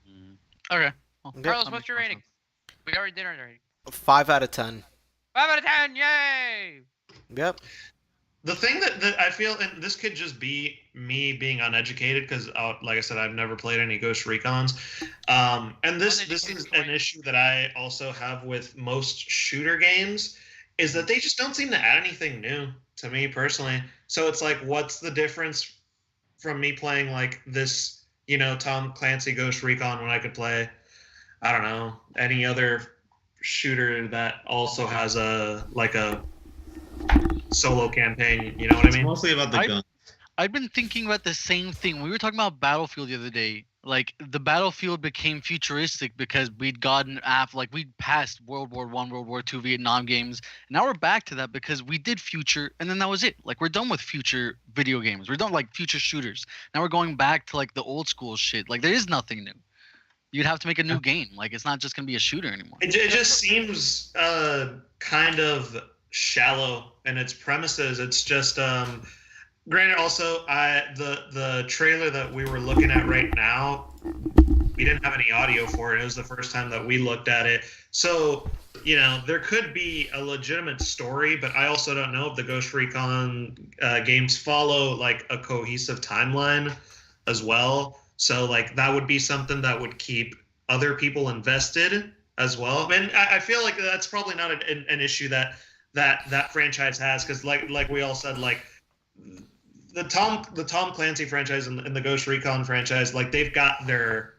Mhm. Okay. Well, Yeah. Carlos, that what's makes your more rating? sense. We already did our rating. 5 out of 10. 5 out of 10, yay! Yep. The thing that I feel, and this could just be me being uneducated, because like I said, I've never played any Ghost Recons, and this is Uneducated an issue that I also have with most shooter games, is that they just don't seem to add anything new to me personally. So it's like, what's the difference from me playing like this, Tom Clancy Ghost Recon when I could play, I don't know, any other shooter that also has a solo campaign, you know what I It's mean? mostly about the I- gun. I've been thinking about the same thing. We were talking about Battlefield the other day. Like the Battlefield became futuristic because we'd gotten we'd passed World War I, World War II, Vietnam games. And now we're back to that because we did future, and then that was it. Like we're done with future video games. We're done like future shooters. Now we're going back to like the old school shit. Like there is nothing new. You'd have to make a new game. Like it's not just gonna be a shooter anymore. It just seems kind of shallow in its premises. It's just granted also the trailer that we were looking at right now, we didn't have any audio for it. It was the first time that we looked at it. So, there could be a legitimate story, but I also don't know if the Ghost Recon games follow like a cohesive timeline as well. So like that would be something that would keep other people invested as well. And I feel like that's probably not an issue that franchise has, because like we all said, like the Tom Clancy franchise and the Ghost Recon franchise, like they've got their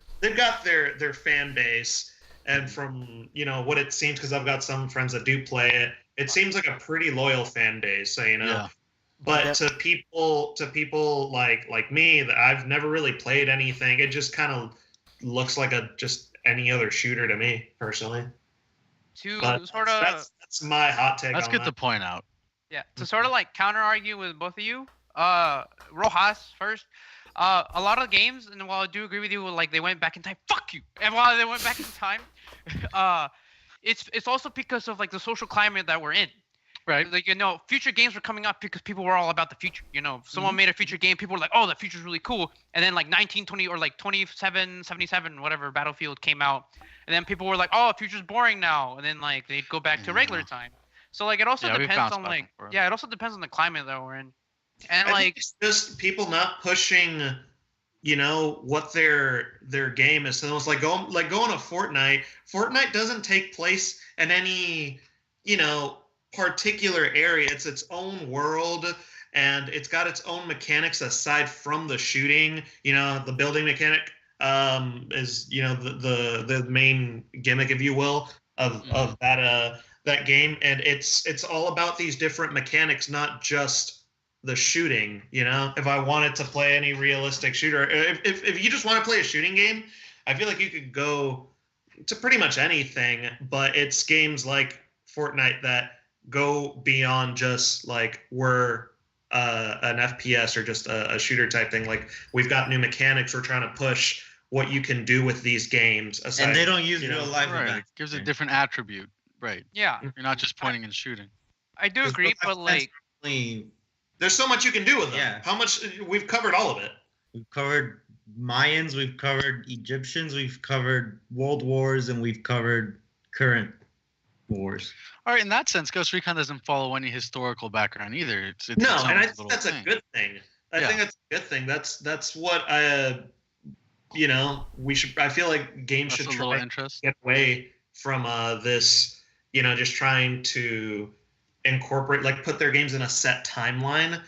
fan base, and from what it seems, because I've got some friends that do play it seems like a pretty loyal fan base. So Yeah. But Yep. to people like me, that I've never really played anything, it just kind of looks like just any other shooter to me personally. To But sort of that's my hot take. That's on good that. to point out. to sort of like counter argue with both of you, Rojas first. A lot of games, and while I do agree with you, like they went back in time. Fuck you. And while they went back in time, it's also because of like the social climate that we're in. Right. Like future games were coming up because people were all about the future. If someone made a future game, people were like, "Oh, the future's really cool." And then like 1920 or like 2777, whatever Battlefield came out, and then people were like, "Oh, future's boring now," and then like they'd go back to regular Yeah. time. So like it also Yeah, we depends bounced on back like and forth. it also depends on the climate that we're in, and I like think it's just people not pushing, what their game is. So it's like going to Fortnite. Fortnite doesn't take place in any, particular area. It's its own world, and it's got its own mechanics aside from the shooting. The building mechanic. is the main gimmick, if you will, of that game, and it's all about these different mechanics, not just the shooting. If I wanted to play any realistic shooter, if you just want to play a shooting game, I feel like you could go to pretty much anything, but it's games like Fortnite that go beyond just like we're an FPS or just a shooter type thing. Like, we've got new mechanics. We're trying to push what you can do with these games. Aside, And they don't use real life Right. It events. gives a different attribute. Right. Yeah, You're not just pointing and shooting. I do There's agree, no but like, Clean. There's so much you can do with them. Yeah. How much? We've covered all of it. We've covered Mayans, we've covered Egyptians, we've covered world wars, and we've covered current wars. All right, in that sense, Ghost Recon doesn't follow any historical background either. It's No, its own and I think little that's a thing. good thing. I Yeah. think that's a good thing. That's what we should. I feel like games That's should a little try to interest. get away from this. Just trying to incorporate, like, put their games in a set timeline,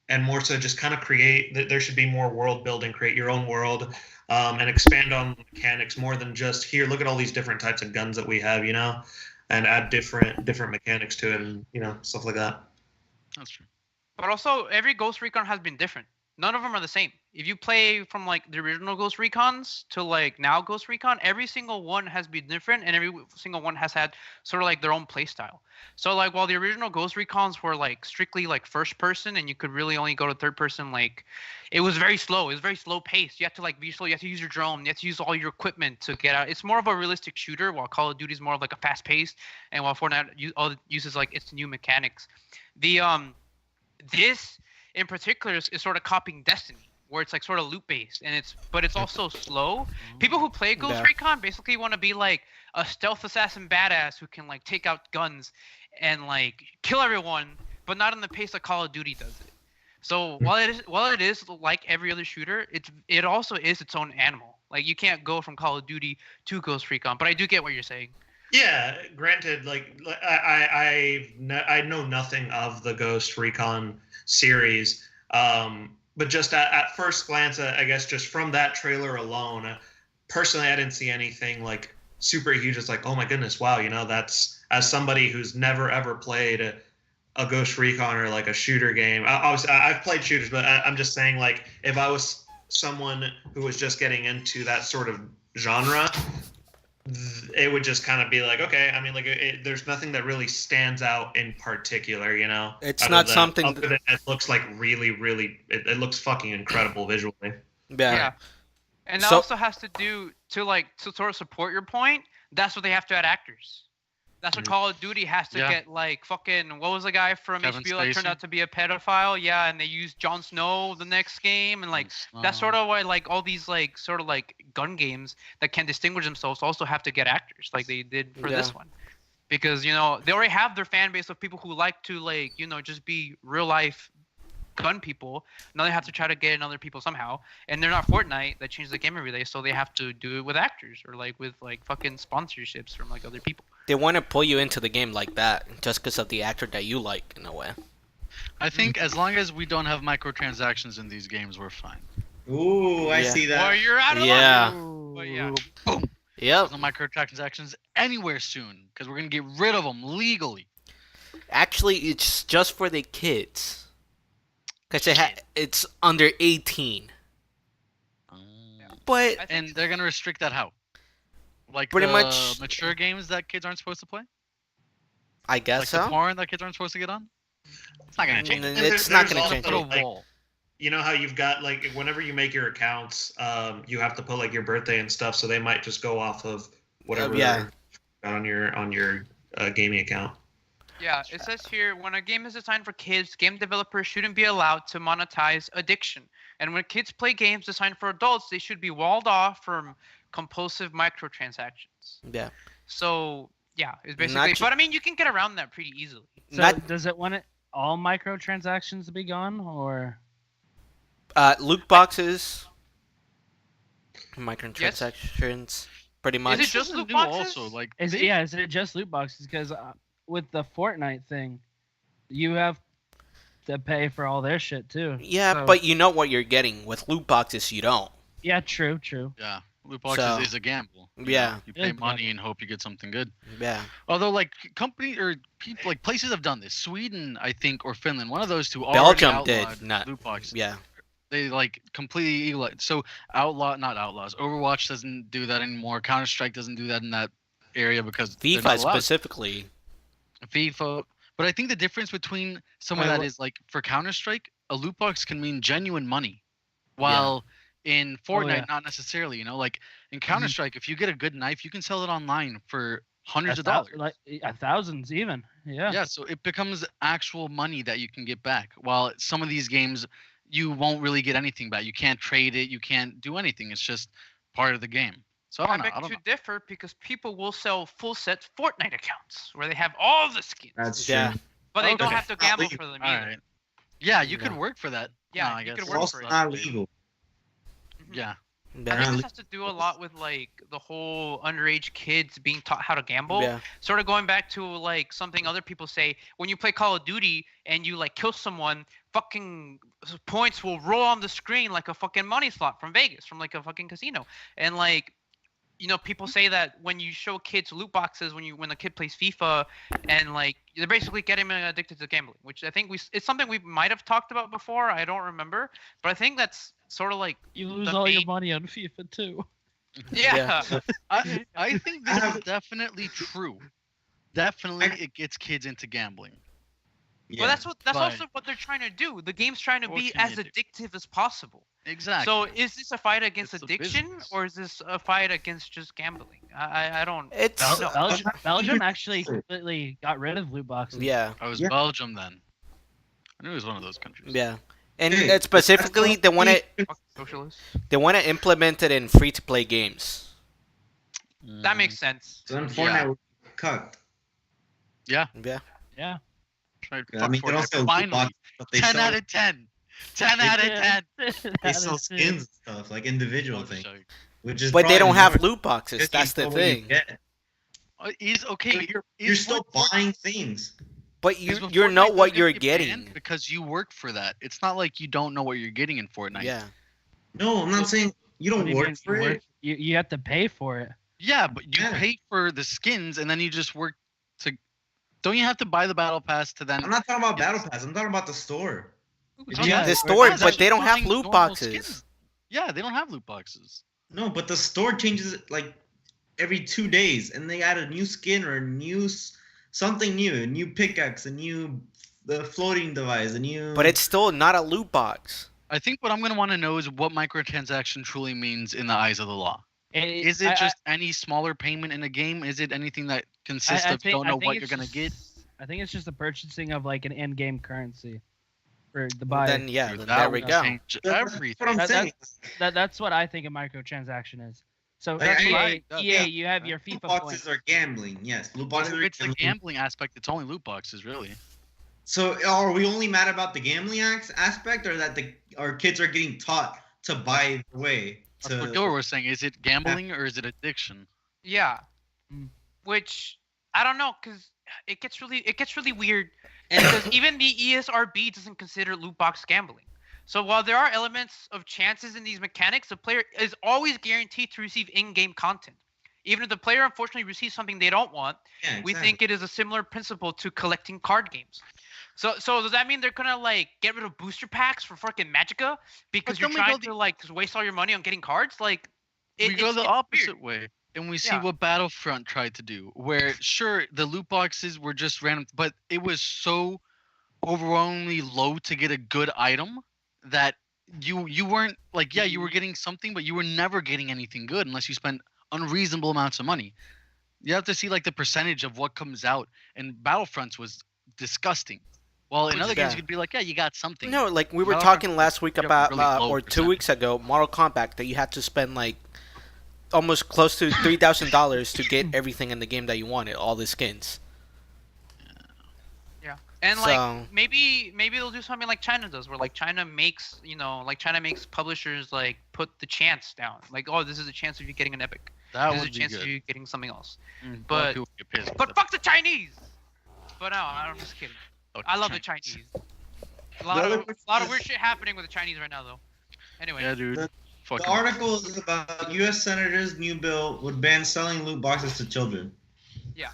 and more so just kind of create. There should be more world building. Create your own world, and expand on mechanics more than just here. Look at all these different types of guns that we have. And add different mechanics to it, and stuff like that. That's true. but also every Ghost Recon has been different. None of them are the same. If you play from like the original Ghost Recons to like now Ghost Recon, every single one has been different, and every single one has had sort of like their own play style. So like while the original Ghost Recons were like strictly like first person, and you could really only go to third person, like it was very slow. It was very slow paced. You have to like be slow. You have to use your drone. You have to use all your equipment to get out. It's more of a realistic shooter, while Call of Duty is more of like a fast paced, and while Fortnite uses like its new mechanics. This in particular is sort of copying Destiny, where it's like sort of loop based, and it's also slow. People who play Ghost Yeah. Recon basically want to be like a stealth assassin badass who can like take out guns and like kill everyone, but not in the pace that Call of Duty does it. So while it is like every other shooter, it also is its own animal. Like you can't go from Call of Duty to Ghost Recon, but I do get what you're saying. Yeah, granted, I know nothing of the Ghost Recon series, but just at first glance, I guess just from that trailer alone, personally, I didn't see anything like super huge. It's like, oh my goodness, wow, that's, as somebody who's never ever played a Ghost Recon or like a shooter game. Obviously, I've played shooters, but I'm just saying, like, if I was someone who was just getting into that sort of genre, it would just kind of be like, okay, I mean, like, there's nothing that really stands out in particular, It's other not than- something other than it looks like really, really, it looks fucking incredible visually. Yeah. And that So- also has to do to sort of support your point. That's what they have to add actors. That's what Mhm. Call of Duty has to Yeah. get, like, fucking, what was the guy from Kevin HBO that turned Spacey. out to be a pedophile? Yeah, and they used Jon Snow the next game, and like that's sort of why like all these like sort of like gun games that can distinguish themselves also have to get actors like they did for this Yeah. one, because they already have their fan base of people who like to like just be real life gun people. Now they have to try to get in other people somehow, and they're not Fortnite that changes the game every day, so they have to do it with actors or like with like fucking sponsorships from like other people. They want to pull you into the game like that just because of the actor that you like, in a way. I think as long as we don't have microtransactions in these games, we're fine. Ooh, I Yeah. see Or that. you're out of Yeah. luck. But yeah. Boom. Yep. There's no microtransactions anywhere soon because we're gonna get rid of them legally. Actually, it's just for the kids. Because it's under 18. But I think And they're gonna restrict that how? Like Pretty the much- mature games that kids aren't supposed to play? I guess Like the so. porn that kids aren't supposed to get on? It's not gonna change. Mm, And It's not there's going to also, change Put a it. like, wall. You know how you've got, like, whenever you make your accounts, you have to put like your birthday and stuff, so they might just go off of whatever yeah. on your gaming account. Yeah, it says here, when a game is designed for kids, game developers shouldn't be allowed to monetize addiction. And when kids play games designed for adults, they should be walled off from compulsive microtransactions. Yeah. So, yeah, it's Not basically. ju- But I mean, you can get around that pretty easily. So Not- does it want all microtransactions to be gone, or Loot boxes, microtransactions, pretty much. Is it just Doesn't loot do boxes? Also, like is it? Yeah, is it just loot boxes? Because with the Fortnite thing, you have to pay for all their shit too. Yeah, So- but you know what you're getting. With loot boxes, you don't. Yeah, true. Yeah, loot boxes So, is a gamble. You yeah. know? You pay It's a money gamble. and hope you get something good. Yeah. Although, like company or people, like places have done this. Sweden, I think, or Finland, one of those two. Belgium already did, outlawed not- loot boxes. Yeah. They like completely so not outlaws. Overwatch doesn't do that anymore. Counter Strike doesn't do that in that area because they're not FIFA allowed. specifically. FIFA. But I think the difference between someone that is like for Counter Strike, a loot box can mean genuine money, while in Fortnite yeah. not necessarily. You know, like in Counter Strike, if you get a good knife, you can sell it online for hundreds of dollars. Like thousands even. Yeah. Yeah, so it becomes actual money that you can get back. While some of these games, you won't really get anything back. You can't trade it. You can't do anything. It's just part of the game. So I I don't know. beg I don't to know. differ because people will sell full set Fortnite accounts where they have all the skins, That's Yeah. true. but they don't Okay. have to gamble for them All either. right. Yeah, you could Yeah. work for that. Yeah, No, I you guess. could It's work also for it. not legal. Mhm. Yeah. I Yeah. think this has to do a lot with like the whole underage kids being taught how to gamble. Yeah. Sort of going back to like something other people say, when you play Call of Duty and you like kill someone, fucking points will roll on the screen like a fucking money slot from Vegas, from like a fucking casino. And like, you know, people say that when you show kids loot boxes when a kid plays FIFA, and like they're basically getting them addicted to gambling, which I think it's something we might have talked about before. I don't remember, but I think that's sort of like You lose the all your main- money on FIFA too. yeah. I think this is definitely true. Definitely, it gets kids into gambling. Yeah. Well, that's but- also what they're trying to do. The game's trying to What be can as you do? addictive as possible. Exactly. So is this a fight against It's a addiction, business. or is this a fight against just gambling? I don't. It's Belgium actually completely got rid of loot boxes. yeah. I was Yeah. Belgium then. I knew it was one of those countries. Yeah. And Hey, specifically they want to Fuck socialists. implement it in free to play games. That makes sense. So then Yeah. Fortnite was cut. Yeah. Yeah. Tried I mean, they don't sell loot finally. boxes, but they 10 sell, out of 10. 10 out of 10. they sell skins and stuff, like individual things, which is. But they don't probably have more loot boxes. because That's you the know what you thing. get. Is okay. But you're is still Fortnite- buying things. But is you what you know Fortnite what doesn't you're get banned getting. because you work for that. It's not like you don't know what you're getting in Fortnite. Yeah. No, I'm not saying you What don't do you work mean? for it. You have to pay for it. Yeah, but you Yeah. pay for the skins and then you just work to. Don't you have to buy the battle pass to then? I'm not talking about Battle Pass. I'm talking about the store. Okay, Yeah, the or- store, that's but actually they don't have buying loot normal boxes. skins. Yeah, they don't have loot boxes. No, but the store changes it like every 2 days, and they add a new skin or something new, a new pickaxe, the floating device, a new. But it's still not a loot box. I think what I'm gonna want to know is what microtransaction truly means in the eyes of the law. Is it I- just any smaller payment in a game? Is it anything that consists of don't know what you're gonna get? I think it's just the purchasing of like an in-game currency for the buyer. Then yeah, Dude, then that there we would go. change That's everything. what I'm That- saying. That's what I think a microtransaction is. So That's EA, right. EA, you have your Loot FIFA boxes points. are gambling. Yes, loot But boxes if are it's the gambling. gambling aspect, it's only loot boxes, really. So are we only mad about the gambling aspect, or that our kids are getting taught to buy the way That's what to? Gilbert was saying. Is it gambling or is it addiction? Yeah. Mm. Which I don't know, cause it gets really weird, because even the ESRB doesn't consider loot box gambling. So while there are elements of chances in these mechanics, the player is always guaranteed to receive in-game content. Even if the player unfortunately receives something they don't want, Yeah, we exactly. think it is a similar principle to collecting card games. So does that mean they're gonna like get rid of booster packs for fucking Magicka because But you're then we go trying the- to like just waste all your money on getting cards? Like, We go it's the weird. opposite way, and we see Yeah. what Battlefront tried to do. Where sure the loot boxes were just random, but it was so overwhelmingly low to get a good item that you weren't like you were getting something, but you were never getting anything good unless you spent unreasonable amounts of money. You have to see like the percentage of what comes out, and Battlefronts was disgusting. While in Which- other games yeah. you could be like, yeah, you got something. No, like we were Valorant, talking last week you have a about, really low or 2 percentage. weeks ago, Mortal Kombat, that you had to spend like almost close to $3,000 to get everything in the game that you wanted, all the skins. Yeah, and So- like maybe they'll do something like China does, where like China makes publishers like put the chance down, like, oh, this is a chance of you getting an epic, that this is a would be chance good. of you getting something else. A lot of but- people get pissed, But fuck the Chinese. But no, I'm just kidding. fuck I love the China. Chinese. A lot other of question weird is- shit happening with the Chinese right now, though. Anyway, Yeah, dude. The- fucking. The article is about U.S. Senators' new bill would ban selling loot boxes to children. Yeah.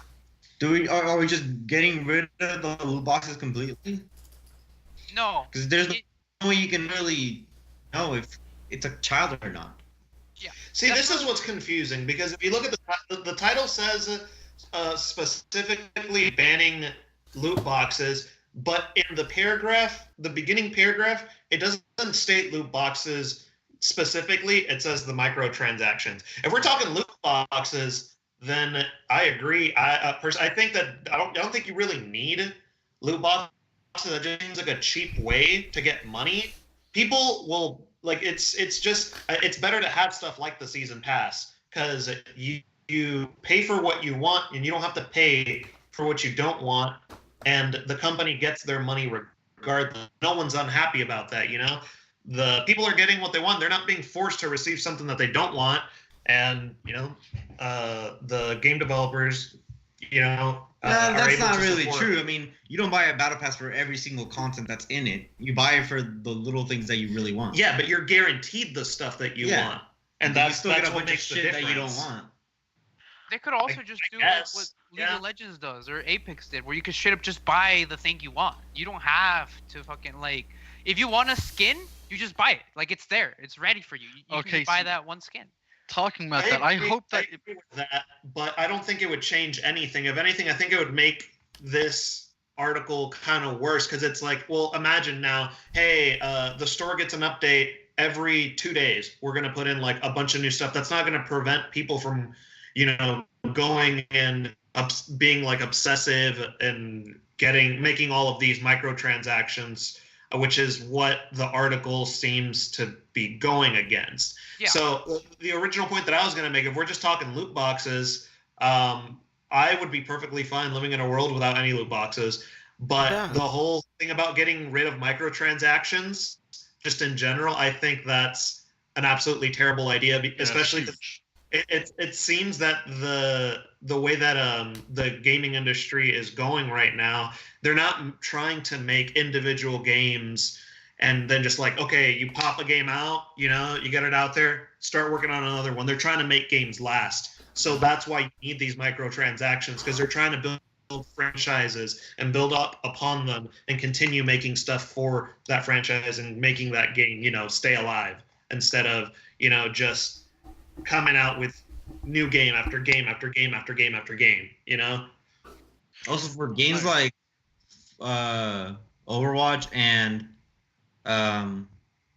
Are we just getting rid of the loot boxes completely? No. Because there's It- no way you can really know if it's a child or not. See, That's this is what's confusing because if you look at the title says specifically banning loot boxes, but in the paragraph, the beginning paragraph, it doesn't state loot boxes specifically. It says the microtransactions. If we're talking loot boxes, then I agree. I think that I don't think you really need loot boxes. That just seems like a cheap way to get money. People will like it's just it's better to have stuff like the season pass because you pay for what you want and you don't have to pay for what you don't want, and the company gets their money regardless. No one's unhappy about that, you know. The people are getting what they want. They're not being forced to receive something that they don't want, and you know, the game developers, you know. No, are that's able not to really support. true. I mean, you don't buy a battle pass for every single content that's in it. You buy it for the little things that you really want. Yeah, but you're guaranteed the stuff that you Yeah. want, and you that's still get a what bunch of makes the shit that you don't difference. want. They could also just do guess, what League yeah. of Legends does or Apex did, where you could straight up just buy the thing you want. You don't have to fucking like. If you want a skin, you just buy it. Like it's there. It's ready for you. You can Okay, just buy so- that one skin. Talking about that, I agree- hope that. agree with that, but I don't think it would change anything. If anything, I think it would make this article kind of worse because it's like, well, imagine now, hey, the store gets an update every 2 days. We're gonna put in like a bunch of new stuff. That's not gonna prevent people from, you know, going and being like obsessive and making all of these microtransactions, which is what the article seems to be going against. Yeah. So the original point that I was going to make, if we're just talking loot boxes, I would be perfectly fine living in a world without any loot boxes. But Yeah. the whole thing about getting rid of microtransactions, just in general, I think that's an absolutely terrible idea, especially Yeah, it seems that the way that the gaming industry is going right now, they're not trying to make individual games and then just like, okay, you pop a game out, you know, you get it out there, start working on another one. They're trying to make games last. So that's why you need these microtransactions, because they're trying to build franchises and build up upon them and continue making stuff for that franchise and making that game, you know, stay alive instead of, you know, just coming out with new game after game after game after game after game, you know? Also for games like Overwatch and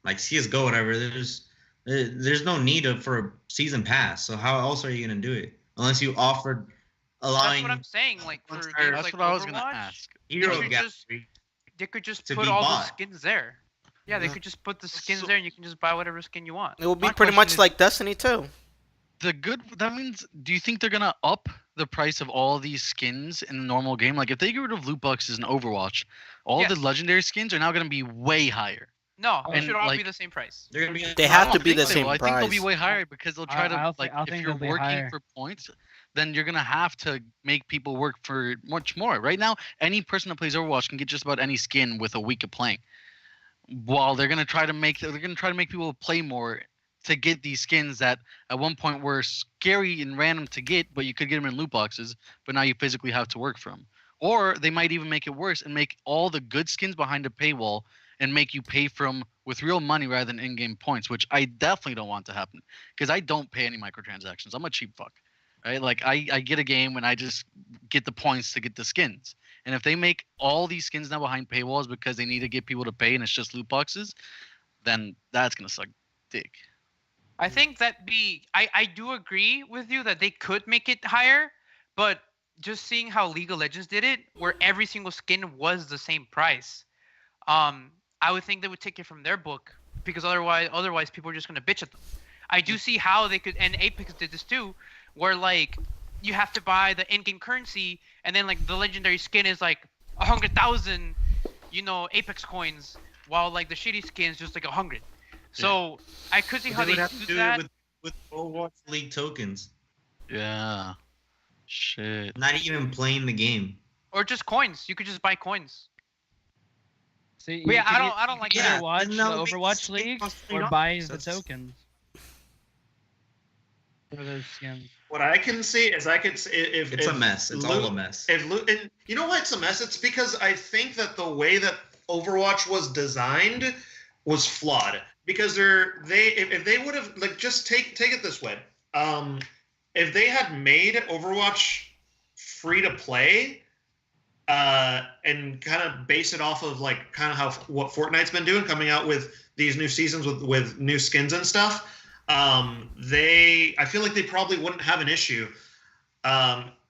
like CS:GO, whatever, there's no need for a season pass. So how else are you gonna do it unless you offered That's allowing what I'm saying. Like for That's games That's like what I was gonna Overwatch, ask. Hero should just- Gallery? they could just to put be all the bought. skins there. Yeah, they Yeah. could just put the skins So- there, and you can just buy whatever skin you want. It will be My pretty question much is- like Destiny too. That means, do you think they're gonna up the price of all these skins in the normal game? Like if they get rid of loot boxes in Overwatch, all Yes. the legendary skins are now gonna be way higher. No, it And, should all be like- the same price. They're gonna be They I have don't to be think the they same will. I think they'll be price. way higher because they'll try to I'll like think if they'll you're be working higher. for points, then you're gonna have to make people work for much more. Right now, any person that plays Overwatch can get just about any skin with a week of playing. While they're gonna try to make people play more to get these skins that at one point were scary and random to get, but you could get them in loot boxes, but now you physically have to work for them. Or they might even make it worse and make all the good skins behind a paywall and make you pay for them with real money rather than in-game points, which I definitely don't want to happen because I don't pay any microtransactions. I'm a cheap fuck, right? Like I get a game and I just get the points to get the skins. And if they make all these skins now behind paywalls because they need to get people to pay and it's just loot boxes, then that's gonna suck dick. I think I do agree with you that they could make it higher, but just seeing how League of Legends did it, where every single skin was the same price, I would think they would take it from their book because otherwise people are just gonna bitch at them. I do see how they could, and Apex did this too, where like you have to buy the in-game currency, and then like the legendary skin is like 100,000, you know, Apex coins, while like the shitty skin is just like 100. So I could see how They they would have to do do that. it with Overwatch League tokens, Yeah. Shit. not even playing the game. Or just coins. You could just buy coins. See, But yeah, you can I don't you like can that. either watch the No, Overwatch it League costs or $3. buy the That's- tokens. for those skins. What I can see is if It's a if mess. It's all a mess. And you know why it's a mess? It's because I think that the way that Overwatch was designed was flawed. Because if they would have like just take it this way, if they had made Overwatch free to play, and kind of base it off of like kind of how what Fortnite's been doing, coming out with these new seasons with new skins and stuff. I feel like they probably wouldn't have an issue,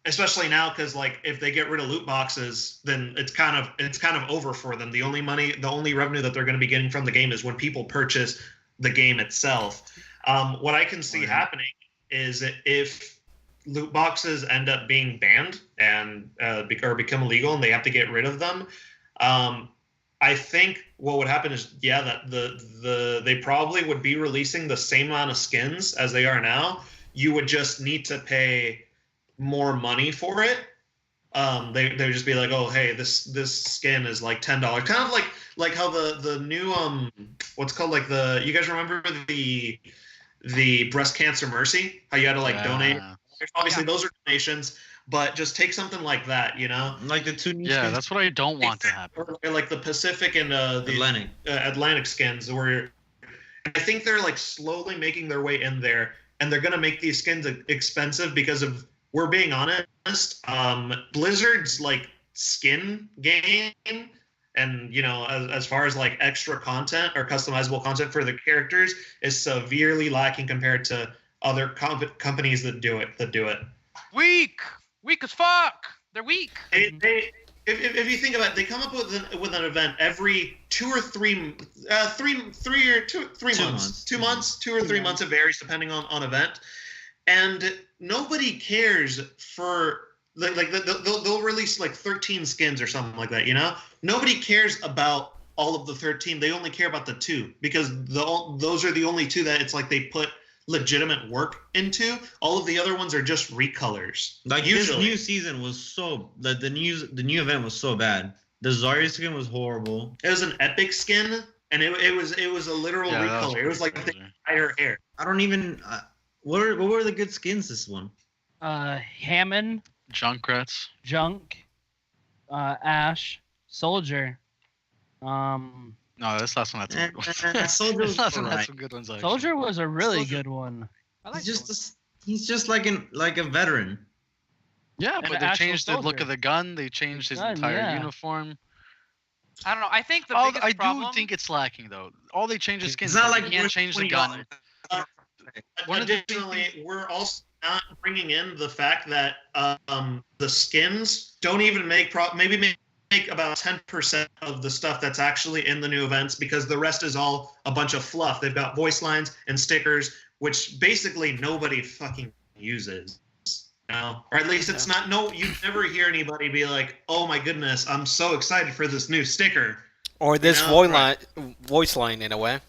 especially now because like if they get rid of loot boxes, then it's kind of over for them. The only revenue that they're going to be getting from the game is when people purchase the game itself. What I can see happening is that if loot boxes end up being banned and or become illegal and they have to get rid of them, I think what would happen is, that they probably would be releasing the same amount of skins as they are now. You would just need to pay more money for it. They would just be like, oh, hey, this skin is like $10, kind of like how the new what's called like you guys remember the breast cancer mercy? How you had to like donate? Obviously, those are donations. But just take something like that, Like the two new Yeah, skins. that's what I don't want to happen. Or like the Pacific and the Atlantic skins, where I think they're like slowly making their way in there, and they're gonna make these skins expensive because of, we're being honest, Blizzard's like skin game, and as far as like extra content or customizable content for the characters is severely lacking compared to other companies that do it. Weak as fuck. They're weak. If you think about it, they come up with an event every 2 or 3 months. 2 months, 2 or 3 months. It varies depending on event. And nobody cares for they'll release like 13 skins or something like that. Nobody cares about all of the 13. They only care about the 2 because those are the only 2 that it's like they put legitimate work into. All of the other ones are just recolors. Like this new season was the new event was so bad. The Zarya skin was horrible. It was an epic skin, and it was a literal recolor. It was like the entire hair. I don't even. What were the good skins this one? Hammond, Junkrats. Junk, Ash, Soldier. No, this last one had some good ones. Soldier was This last one had alright. some good ones. Actually. Soldier was a really Soldier- good one. I like He's just like a veteran. Yeah, an but they actual changed the look soldier. of the gun. They changed his entire yeah. uniform. I don't know. I think the I biggest problem. do think it's lacking though. All they change is skins. It's not but like they can't we're change the $20. gun. One of the Additionally, we're also not bringing in the fact that the skins don't even make about 10% of the stuff that's actually in the new events, because the rest is all a bunch of fluff. They've got voice lines and stickers, which basically nobody fucking uses. Or at least it's not. No, you never hear anybody be like, "Oh my goodness, I'm so excited for this new sticker." Or this voice line in a way.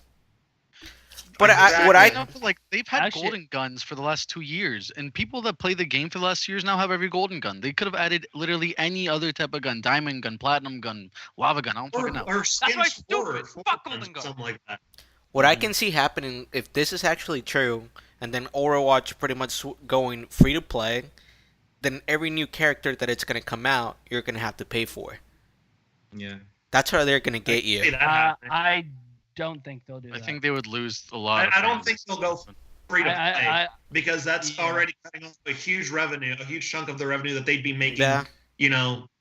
But Exactly. Like they've had Actually- golden guns for the last 2 years, and people that play the game for the last 2 years now have every golden gun. They could have added literally any other type of gun: diamond gun, platinum gun, lava gun. I don't fucking know. Or skins why for stupid. Fuck Golden Gun. something like that. What I can see happening, if this is actually true, and then Overwatch pretty much going free to play, then every new character that it's going to come out, you're going to have to pay for. Yeah. That's how they're going to get See you. that happening. I don't think they'll do I that. think they would lose a lot. I don't think they'll go free to play, I- because that's Yeah. already cutting off a huge chunk of the revenue that they'd be making. Yeah.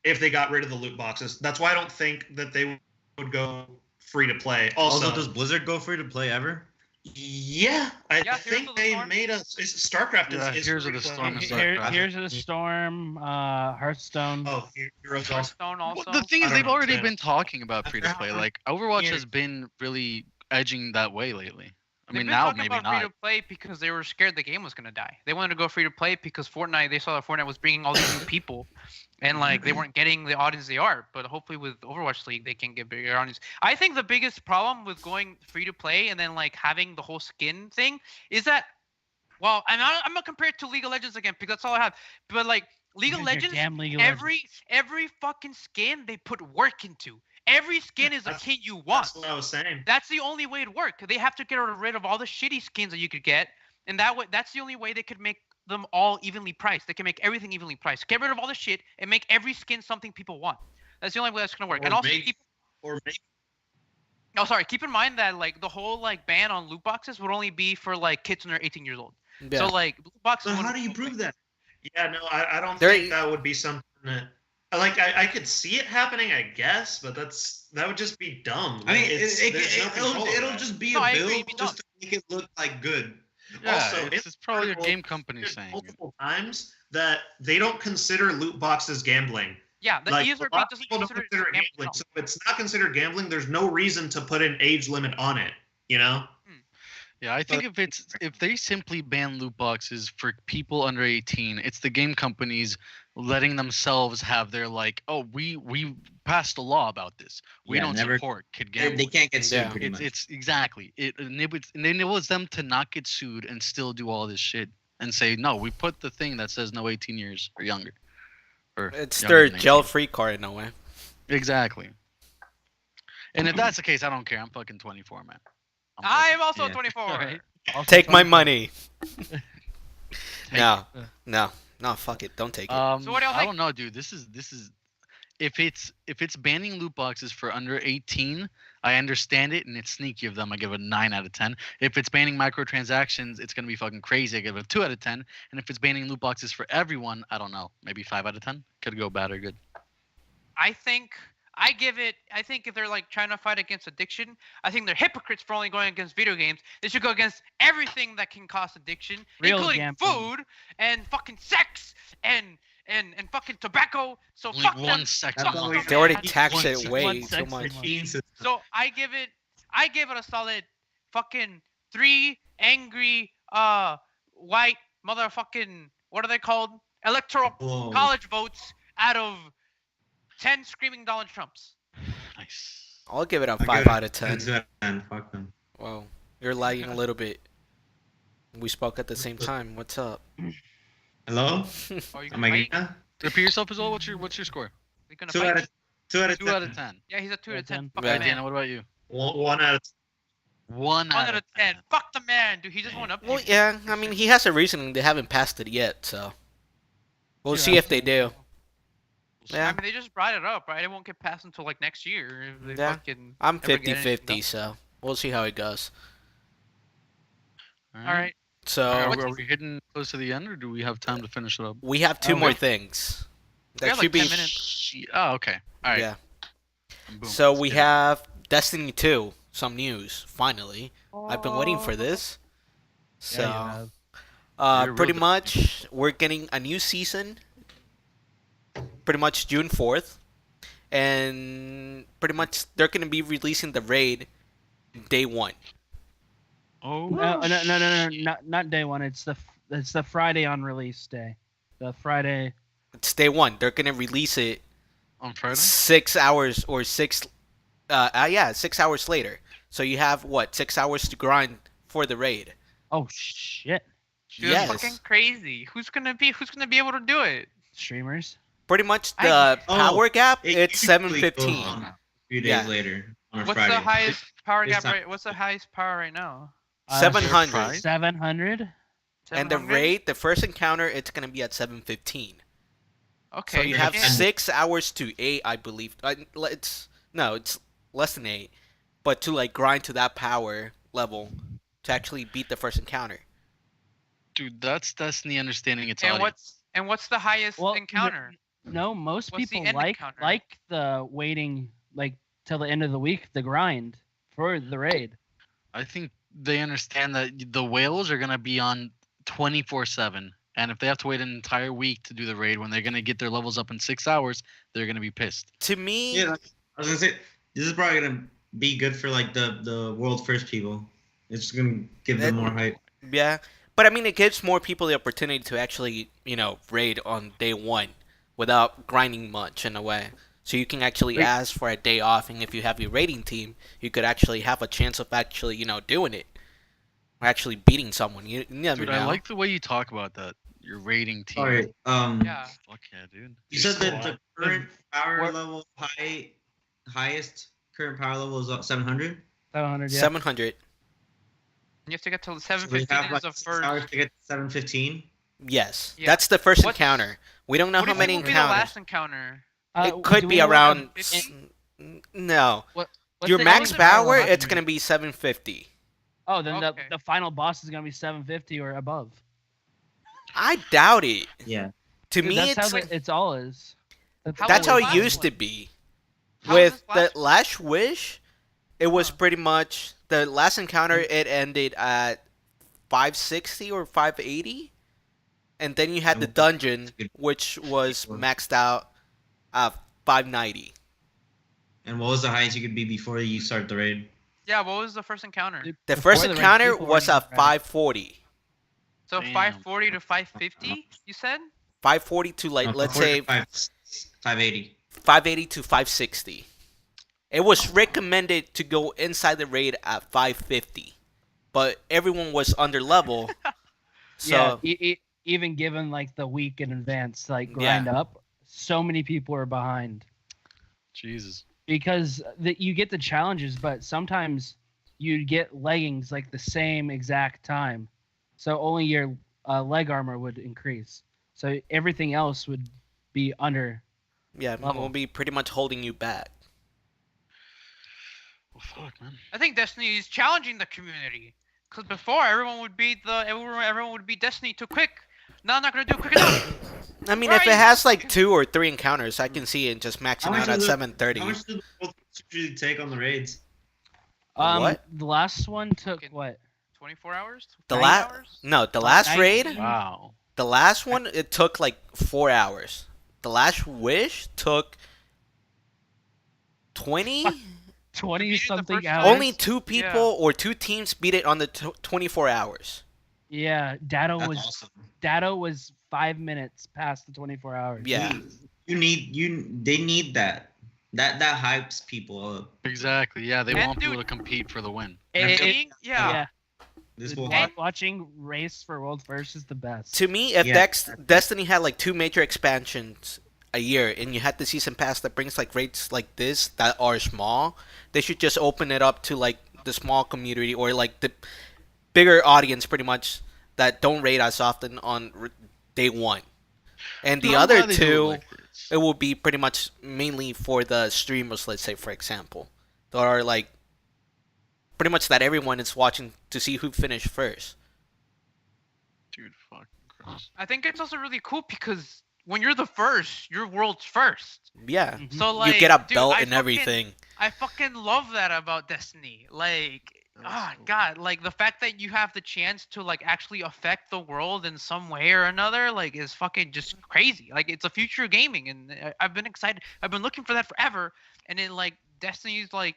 If they got rid of the loot boxes. That's why I don't think that they would go free to play. Also, does Blizzard go free to play ever? yeah, I Yeah, Heroes think of the they Storm. made us. StarCraft Yeah, is Heroes of free the to Storm play. is Starcraft. Here's of the Storm, Hearthstone. Oh, Heroes of Hearthstone also. The thing I is, don't they've know, already too. been talking about free to play. Like Overwatch Yeah. has been really edging that way lately. I They've mean, been now talking maybe about free not. to play because they were scared the game was gonna die. They wanted to go free to play because Fortnite. They saw that Fortnite was bringing all these new people, and like they weren't getting the audience they are. But hopefully with Overwatch League, they can get bigger audience. I think the biggest problem with going free to play and then like having the whole skin thing is that, well, I'm gonna compare it to League of Legends again because that's all I have. But like League of Here's your Legends, damn League of Legends. every fucking skin they put work into. Every skin is a That's- kit you want. That's what I was saying. That's the only way it worked. They have to get rid of all the shitty skins that you could get And that way, that's the only way they could make them all evenly priced. They can make everything evenly priced. Get rid of all the shit and make every skin something people want. That's the only way that's gonna work. And also keep keep in mind that like the whole like ban on loot boxes would only be for like kids under 18 years old. Yeah. So like loot boxes. So how do you prove that? Yeah, no, I don't There- think that would be something that. Like I could see it happening, I guess, but that would just be dumb. I mean, Like, there's no control of it'll that. just be No, a I agree, build it'd be just to make it look like good. Yeah, Also, it's probably a article game company There's saying it. multiple times that they don't consider loot boxes gambling. Yeah, the Like, a ESRB lot of doesn't people don't consider consider it gambling. gambling. So if it's not considered gambling, there's no reason to put an age limit on it. You know? Yeah, I think if they simply ban loot boxes for people under 18, it's the game companies letting themselves have their like, oh, we passed a law about this. We Yeah, don't never- support kid They gambling. can't get sued Yeah. pretty much. It's exactly it enables them to not get sued and still do all this shit and say no. We put the thing that says no 18 years or younger. Or It's younger their than 18. gel-free card in a way. Exactly. And if that's the case, I don't care. I'm fucking 24, man. I'm also yeah. 24. Alright. Also Take my 24. money. Take No, it. no, fuck it. Don't take it. So what do y'all I think? don't know, dude. This is if it's banning loot boxes for under 18, I understand it and it's sneaky of them. I give it a 9 out of 10. If it's banning microtransactions, it's gonna be fucking crazy. I give it a 2 out of 10. And if it's banning loot boxes for everyone, I don't know, maybe 5 out of 10. Could go bad or good. I think if they're like trying to fight against addiction, I think they're hypocrites for only going against video games. They should go against everything that can cause addiction, Real including gambling. food and fucking sex and fucking tobacco. So Only fuck them. one sex That's a all month. we- They already One tax sex- it way one too sex much. month. Jesus. So I give it a solid fucking 3 angry white motherfucking, what are they called? Electoral Whoa. college votes out of 10 screaming Donald Trumps. Nice. I'll give it a I'll 5 give it out of 10. 2 out of 10. Fuck them. Wow, you're lagging a little bit. We spoke at the same time. What's up? Hello? Are you Am gonna I fight? gonna? Repeat yourself as well. What's your score? We gonna 2 fight? out of 2 out of 2 10. out of 10. Yeah, he's a 2 out of 10. 10. Fuck Yeah. the Diana, man. what about you? 1 out of 1 1 out of 10. Fuck the man, dude. He just went up. Well, yeah. I mean, he has a reasoning. They haven't passed it yet, so we'll see if they do. I Yeah, mean, they just brought it up, right? It won't get passed until like next year. If they Yeah. fucking I'm ever get anything 50-50, done. so we'll see how it goes. All right. So Are we hitting close to the end, or do we have time to finish it up? we have 2 Oh, more we- things. We That have, should like, be 10 minutes. Oh, okay. All right. yeah. Boom. So Let's we get it. have Destiny 2. Some news finally. I've been waiting for this. So. Yeah, you have. You're real Pretty good. much, we're getting a new season. Pretty much June 4th, and pretty much they're gonna be releasing the raid day 1. Oh. No, not day one. It's the Friday on release day. The Friday. It's day 1. They're gonna release it On Friday. 6 hours or 6 hours later. So you have what, 6 hours to grind for the raid. Oh shit! Dude, Yes. that's fucking crazy. Who's gonna be able to do it? Streamers. Pretty much I- the Oh, power gap. It It's usually goes 7:15. on A few days Yeah. later on a What's Friday. the highest power This gap time- right? What's the highest power right now? 700. 700. And the 700? raid, the first encounter, it's gonna be at 7:15. Okay. So you have yeah. 6 hours to 8, I believe. It's less than 8, but to like grind to that power level to actually beat the first encounter. Dude, that's the understanding. It's And audio. what's the highest Well, encounter? No, most What's the people end like encounter? the waiting like till the end of the week, the grind for the raid. I think they understand that the whales are gonna be on 24/7, and if they have to wait an entire week to do the raid when they're gonna get their levels up in 6 hours, they're gonna be pissed. To me, Yeah, I was gonna say this is probably gonna be good for like the world first people. It's just gonna give them more hype. yeah. But I mean, it gives more people the opportunity to actually, raid on day 1 without grinding much in a way. So you can actually Wait. ask for a day off, and if you have your raiding team, you could actually have a chance of actually, doing it. Or actually beating someone. You never Dude, know. I like the way you talk about that. Your rating team. Alright, Yeah. Fuck yeah, dude. you said that Squad. the current power What- level highest current power level is 700. 700. Yeah. 700. You have to get to So we 7:15 have is like the 6 first. hours to get to 7:15. Yes, Yeah. that's the first What's- encounter. We don't know What do how you many think will be the encounters. last encounter? It could do be we know what around. the- s- No, what's your the max only power, final it's boss? gonna be 750. Oh, then Okay. the final boss is gonna be 750 or above. I doubt it. Yeah. To Dude, me, that's it's how it's all is. that's how was it last used one? to be. How was With this the last last wish, it was Huh. pretty much the last encounter. It ended at 560 or 580, and then you had the dungeon, which was maxed out at 590. And what was the highest you could be before you start the raid? Yeah, what was the first encounter? The Before first the raid, encounter people was weren't at ready. 540. So Damn. 540 to 550, you said? 540 to like No, let's 40 say to 580. 580 to 560. It was recommended to go inside the raid at 550, but everyone was under level. So yeah, even given like the week in advance to like grind up, so many people are behind Jesus. because you get the challenges, but sometimes you get leggings like the same exact time, so only your leg armor would increase, so everything else would be under. yeah, it level. will be pretty much holding you back. Well, fuck, man. I think Destiny is challenging the community. Because before everyone would beat Destiny too quick. Now I'm not gonna do it quick enough. I mean, Where if are it you- has like 2 or 3 encounters, I can see it just How maxing much out at does it- 730. How much do the world usually take on the raids? What? The last one took Fucking- what? 24 hours? The 9 last hours? no, the last 90? raid, Wow. the last one, it took like 4 hours. The last wish took 20. 20 beat it the something first hours. time? Only 2 people or 2 teams beat it on the 24 hours. Yeah, Dado That's was awesome. Dado was 5 minutes past the 24 hours. Yeah. They need that. That hypes people up. Exactly. Yeah, they And want people dude- to compete for the win. It- Being- yeah. This Dude, will watching Race for World First is the best. To me, if Yeah. Destiny had like 2 major expansions a year and you had the season pass that brings like raids like this that are small, they should just open it up to like the small community or like the bigger audience pretty much that don't raid as often on day 1. And the Dude, I'm other glad they do it 2, like this. it will be pretty much mainly for the streamers, let's say, for example. That are like pretty much that everyone is watching to see who finished first. Dude, fucking gross. I think it's also really cool because when you're the first, your world's first. Yeah. Mhm. So like You get a dude, belt I and fucking- everything. I fucking love that about Destiny. Like, That's oh cool. god, like the fact that you have the chance to like actually affect the world in some way or another, like, is fucking just crazy. Like, it's a future of gaming, and I've been excited. I've been looking for that forever, and then like Destiny's like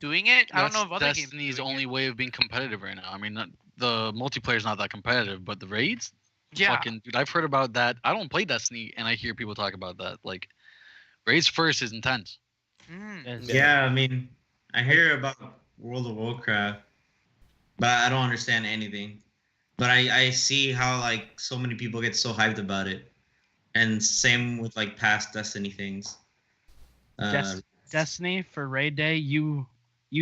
doing it. I don't know if other games. are Destiny's doing only it. way of being competitive right now. I mean, the multiplayer's not that competitive, but the raids, Yeah. fucking dude, I've heard about that. I don't play Destiny, and I hear people talk about that. Like, raids first is intense. Mm. Yes. Yeah, I mean, I hear about World of Warcraft, but I don't understand anything. But I see how like so many people get so hyped about it, and same with like past Destiny things. Des- Destiny for raid day, you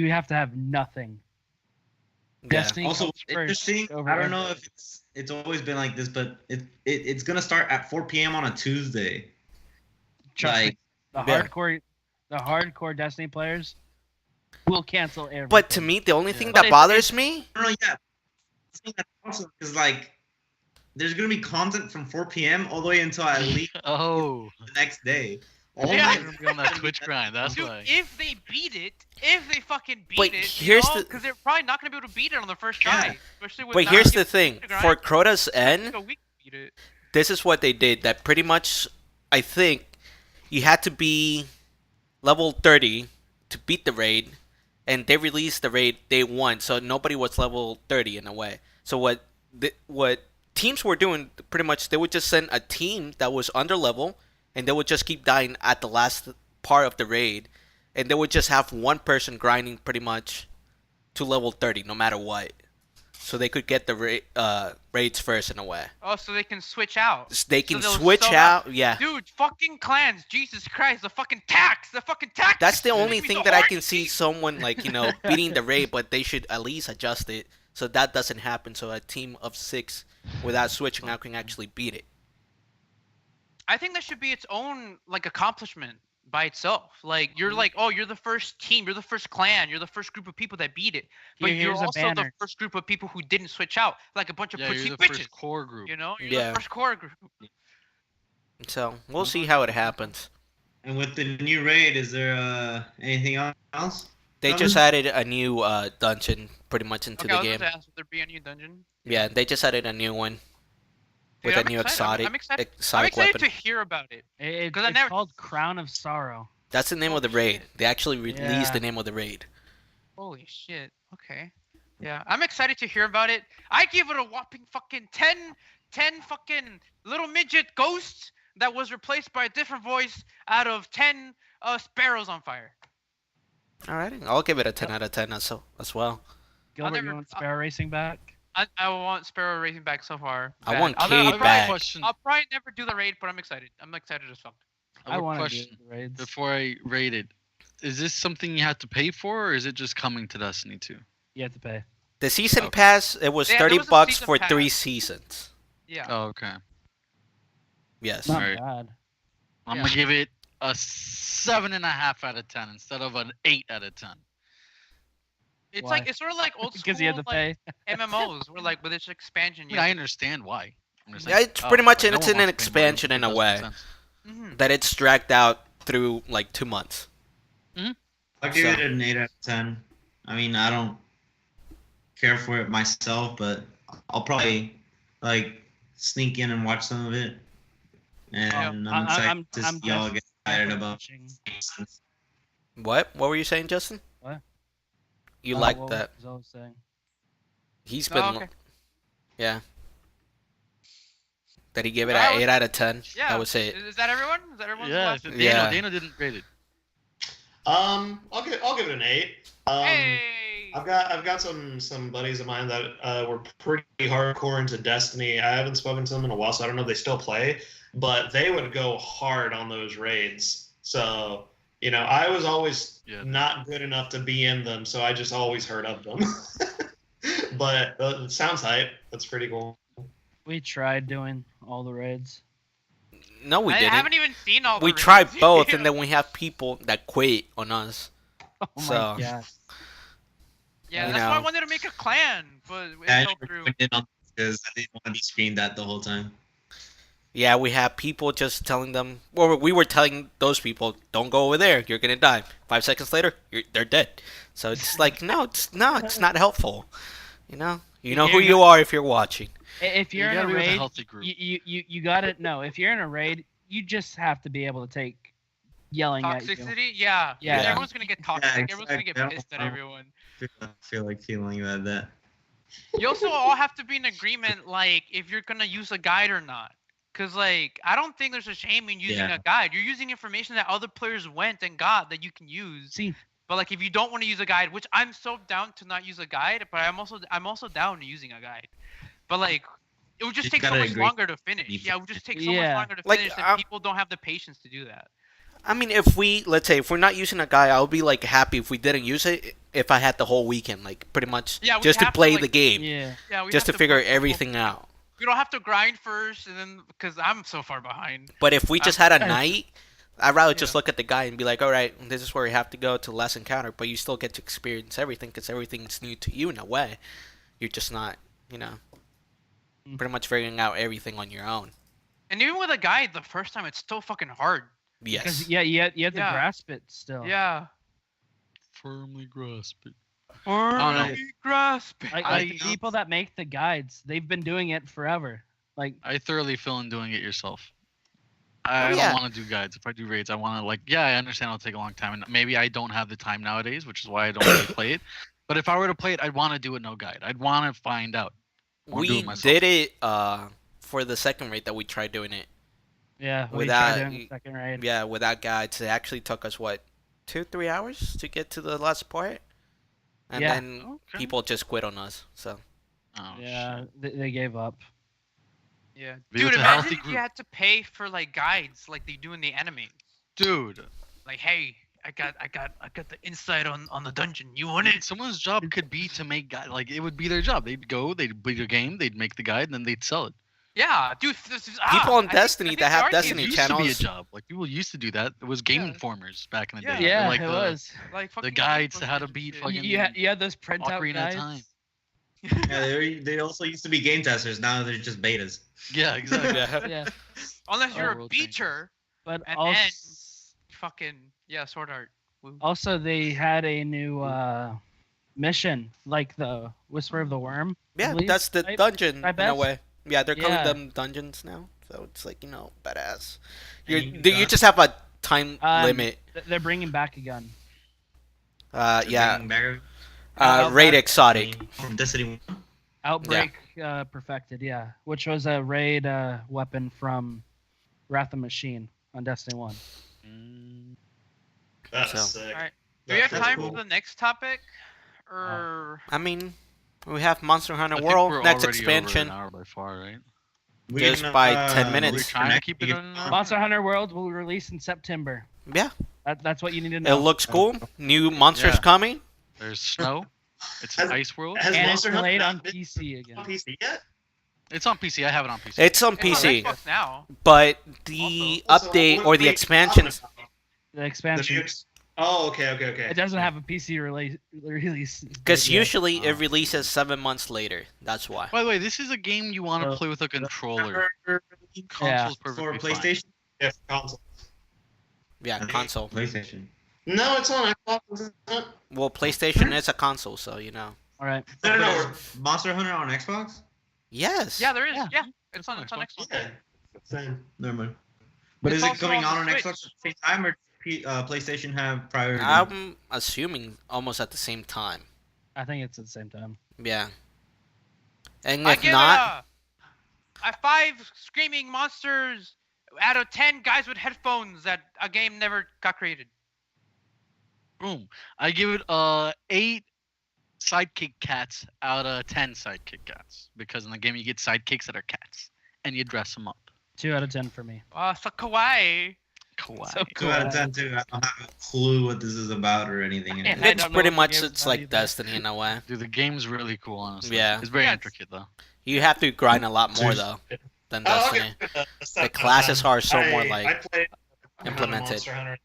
have to have nothing. Yeah. Destiny Also, comes first interesting. over I don't know everything. if it's always been like this, but it's gonna start at 4 p.m. on a Tuesday. Trust me, Like, the Yeah. hardcore Destiny players will cancel everything. But to me, the only thing But that it's- bothers me, I don't know, yeah. I think that's awesome because like, there's gonna be content from 4 p.m. all the way until at least Oh, the next day. All Yeah. night. I'm gonna be on that Twitch grind. That's Dude, why. if they beat it, if they fucking beat But it, here's the- because they're probably not gonna be able to beat it on the first Yeah. try. Especially with but not here's the giving thing: the grind, for Crota's it's End, like a week to beat it. this is what they did. That pretty much, I think, you had to be level 30 to beat the raid, and they released the raid day 1, so nobody was level 30 in a way. So what teams were doing, pretty much, they would just send a team that was under level, and they would just keep dying at the last part of the raid, and they would just have one person grinding pretty much to level 30 no matter what, so they could get the raids first in a way. Oh, so they can switch out. They can they'll switch sub out, yeah. Dude, fucking clans, Jesus Christ, the fucking tax. That's the Make only me thing so that I horny. can see someone like beating the raid, but they should at least adjust it so that doesn't happen. So a team of 6 without switching out can actually beat it. I think that should be its own like accomplishment by itself. Like you're like, oh, you're the first team, you're the first clan, you're the first group of people that beat it. But you're Here's a also the banner. first group of people who didn't switch out, like a bunch of Yeah, pussy you're the bitches. first core group. You know, you're Yeah. the first core group. So we'll see how it happens. And with the new raid, is there anything else? They just added a new dungeon pretty much into Okay, I the was game. going to ask, would there be a new dungeon? Yeah, they just added a new one with Dude, a new I'm excited. I'm excited. I'm exotic excited weapon. to hear about it. It's 'Cause I never- called Crown of Sorrow. That's the name of the raid. They actually released Yeah. the name of the raid. Holy shit. Okay. Yeah, I'm excited to hear about it. I give it a whopping fucking 10 fucking little midget ghosts that was replaced by a different voice out of 10 sparrows on fire. Alrighty, I'll give it a 10 out of 10 as well. Gilbert, never- you want Sparrow Racing back? I want Sparrow Racing back so far. I bad. want I'll, Cade I'll, I have a back. question. I'll probably never do the raid, but I'm excited. I'm excited as fuck. I have a want to question do the raids. before I rate it. Is this something you have to pay for, or is it just coming to Destiny 2? You have to pay. The season Okay. pass, it was Yeah, there $30 was a bucks season for pass. 3 seasons. Yeah. Oh, okay. Yes. Not Alright. bad. I'm Yeah. gonna give it a 7.5 out of 10 instead of an 8 out of 10. It's Why? like it's sort of like old school Because you have to like, pay. MMOs, where like with its expansion. I mean, I understand why. I'm just Yeah, saying, it's pretty much like, no it's one an wants to pay more than expansion in a 50,000 way. cents. Mhm. That it's dragged out through like 2 months. I'll give it an 8 out of 10. I mean, I don't care for it myself, but I'll probably like sneak in and watch some of it. And I'm excited to see y'all get excited definitely about watching. What? What were you saying, Justin? What? You Oh, like what that? was I saying? He's Oh, been okay. yeah. That he gave it Well, an I 8 out of 10. Yeah. That was it. Is that everyone? Is that everyone's Yeah, last? Dano, Yeah. Dano didn't rate it. I'll give it an 8. Hey. I've got some buddies of mine that were pretty hardcore into Destiny. I haven't spoken to them in a while, so I don't know if they still play. But they would go hard on those raids. So I was always Yeah. not good enough to be in them, so I just always heard of them. But it sounds hype. That's pretty cool. We tried doing all the raids. No, we I didn't. haven't even seen all. The We raids. tried both, and then we have people that quit on us. Oh my So- god. Yeah, you that's why I know. wanted to make a clan, but it I fell through. went in on because I didn't want to be screamed at the whole time. Yeah, we have people just telling them. Well, we were telling those people, "Don't go over there. You're gonna die." 5 seconds later, they're dead. So it's like, no, it's not helpful. You know who You're you are if you're watching. If you're You in gotta a be with a raid, healthy group. you got to know. If you're in a raid, you just have to be able to take yelling at you. Toxicity, yeah. Yeah. Everyone's gonna get toxic. Yeah, Everyone's gonna get exactly. pissed at everyone. I feel like feeling about that. You also all have to be in agreement, like if you're gonna use a guide or not. Cause like I don't think there's a shame in using Yeah. a guide. You're using information that other players went and got that you can use. See, But like if you don't want to use a guide, which I'm so down to not use a guide, but I'm also down to using a guide. But like it would just You take so gotta much agree. longer to finish. Yeah, it would just take so much Yeah. longer to Like, finish, and I'm- people don't have the patience to do that. I mean, let's say if we're not using a guy, I'll be like happy if we didn't use it. If I had the whole weekend, like pretty much, Yeah, we just to have to, play like- the game, yeah. Yeah, we just to have figure put the whole- everything out. We don't have to grind first, and then because I'm so far behind. But if we just had a I- night, I'd rather just Yeah. look at the guy and be like, all right, this is where you have to go to last encounter, but you still get to experience everything because everything's new to you in a way. You're just not, pretty much figuring out everything on your own. And even with a guide, the first time it's still fucking hard. Yes. Because you have to Yeah. grasp it still. Yeah. Firmly grasp it. Firmly grasp it. Like I- the people that make the guides, they've been doing it forever. Like I thoroughly feel in doing it yourself. I yeah. don't want to do guides. If I do raids, I want to I understand it'll take a long time, and maybe I don't have the time nowadays, which is why I don't really play it. But if I were to play it, I'd want to do it no guide. I'd want to find out. I'll do We it myself. did it for the second raid that we tried doing it. yeah, we Without- tried doing the second raid. Yeah, without guides. It actually took us, 2-3 hours to get to the last part? And Yeah. then Okay. people just quit on us, so. Oh, Yeah, shit. they gave up. Yeah. Be Dude, with a imagine healthy if you group. had to pay for like guides like they do in the anime. Dude, Like, hey, got the insight on the dungeon. You want it? Someone's job could be to make guide. Like it would be their job. They'd go, they'd build a game, they'd make the guide, and then they'd sell it. Yeah, dude. People on I think- Destiny I think that there have are Destiny It games used to be a channels. job. Like people used to do that. It was Game Yeah. Informers back in the Yeah. day. They're Yeah, like it the, was. like the fucking guides to Game how to Informers and beat shit. fucking You had those printout Ocarina guides. of Time. Yeah, they also used to be game testers. Now they're just betas. Yeah, exactly. Yeah. Yeah, Unless you're a World Changer. beacher, but and also, then fucking Sword Art. Woo. also they had a new mission, like the Whisper of the Worm. I Yeah, believe, that's the right? dungeon in a best? way. Yeah, they're calling Yeah. them dungeons now. So it's like, badass. And You just have a time limit. They're bringing back a gun. Yeah. Bringing back Raid Exotic. from Destiny 1. Outbreak Perfected, yeah, which was a raid weapon from Wrath of Machine on Destiny 1. Mm, That's So- sick. Alright. Do we have That's time cool. for the next topic? Or I mean, we have Monster I Hunter think we're World, next already over an expansion. hour by far, right? We Just can, by 10 we're minutes. We're trying to next keep it week- on. Monster Hunter World will release in September. Yeah, That's what you need to it know. looks cool. New monsters Yeah. coming. There's snow. It's Has- an ice world. Has And it's Monster Hunter delayed not on been PC again. on PC yet? It's on PC. I have it on PC. It's on It's PC, on Xbox now. but the Also, update what or are the we expansions. talking about? The The expansion. new Oh, okay. It doesn't have a PC release. Because yet. usually it releases 7 months later. That's why. By the way, this is a game you want to So- play with a controller. Yeah. Console's For perfectly fine. PlayStation? Yeah, for console. Yeah, console. PlayStation. No, it's on Xbox. Isn't it? Well, PlayStation is a console, so All right. No, no, no. Monster Hunter on Xbox? Yes. Yeah, there is. Yeah. Yeah, it's on Xbox. Yeah. Same. Never mind. But It's is it also coming on out the on Switch. Xbox at the same time, or PlayStation have priority? I'm assuming almost at the same time. I think it's at the same time. Yeah. And I if give not, it a 5 screaming monsters out of 10 guys with headphones that a game never got created. Boom. I give it 8 sidekick cats out of 10 sidekick cats because in the game you get sidekicks that are cats and you dress them up. 2 out of 10 for me. So kawaii. Kawaii. So 2 out of 10 too. I don't have a clue what this is about or anything. Yeah. I it's don't know pretty what the much game's it's about like either. Destiny in a way. Dude, the game's really cool, honestly. Yeah. It's very Yeah, intricate though. You have to grind a lot more though than Oh, Destiny. okay. The classes are so more I like played implemented. Monster Hunter.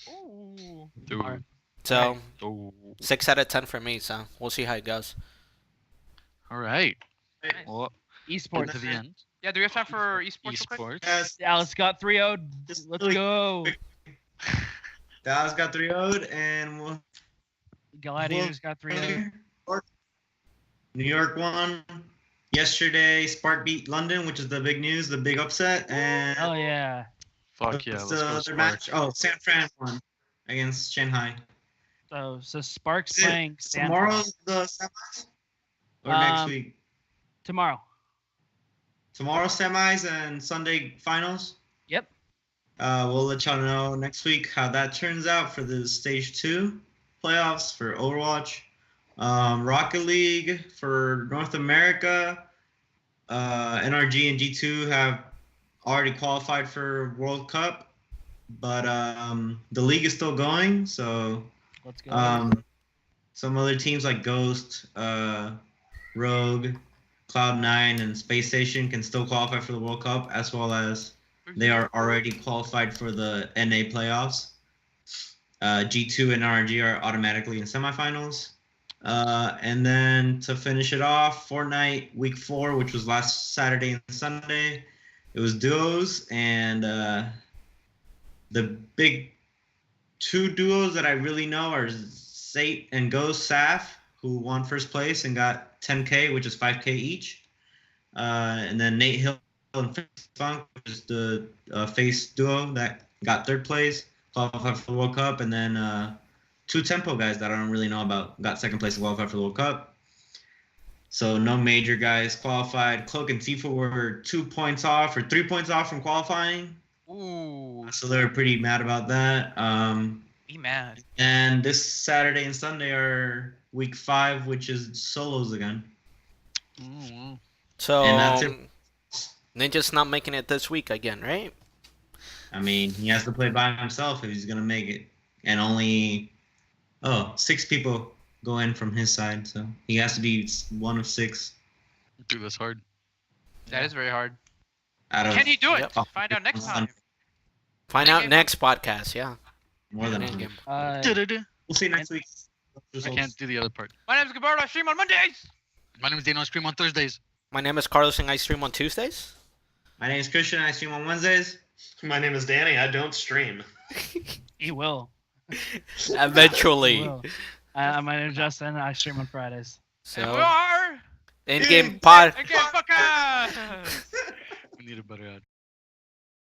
Ooh. Dude. Alright. So Oh. 6 out of 10 for me. So we'll see how it goes. All right. Nice. Well, Esports. to the end. Yeah, do we have time for esports? real quick? Esports. Yes, Dallas got 3-0. Just Let's really go. Dallas got 3-0, and Gladiators got 3-0. New York won. Yesterday, Spark beat London, which is the big news, the big upset. And Oh yeah. Fuck yeah. what's Let's the go other Sparks. match? Oh, San Fran won against Shanghai. So Sparks Is it playing Stanford tomorrow's the semis? Or next Um, week? tomorrow. Tomorrow semis and Sunday finals. Yep. We'll let y'all know next week how that turns out for the stage 2 playoffs for Overwatch. Rocket League for North America. NRG and G2 have already qualified for World Cup, but the league is still going. So Let's go. some other teams like Ghost, Rogue, Cloud9, and Space Station can still qualify for the World Cup, as well as they are already qualified for the NA playoffs. G2 and RNG are automatically in semifinals. And then to finish it off, Fortnite Week 4, which was last Saturday and Sunday, it was duos, and the big 2 duos that I really know are Sate and Ghost Saf, who won first place and got 10K, which is 5K each. And then Nate Hill and Face Funk, which is the face duo that got 3rd place, qualified for the World Cup. And then 2 Tempo guys that I don't really know about got 2nd place and qualified for the World Cup. So no major guys qualified. Cloak and Tifa were 2 points off or 3 points off from qualifying. Ooh, So they're pretty mad about that. be mad. And this Saturday and Sunday are week 5, which is solos again. Mm-hmm. So And that's it. Ninja's not making it this week again, right? I mean, he has to play by himself if he's gonna make it. and only 6 people go in from his side. So he has to be one of 6 Dude, that's hard. That is very hard. out of Can he do it? Yep. Find out next time. Find out next podcast. Yeah. more than In 100. game. Da-da-da. We'll see next week. I can't do the other part. My name is Gabardo. I stream on Mondays. My name is Dano. I stream on Thursdays. My name is Carlos, and I stream on Tuesdays. My name is Christian. I stream on Wednesdays. My name is Danny. I don't stream. He will. He Eventually. will. My name is Justin. I stream on Fridays. And we So, are. in game pod. Again, fuck us. We need a better ad.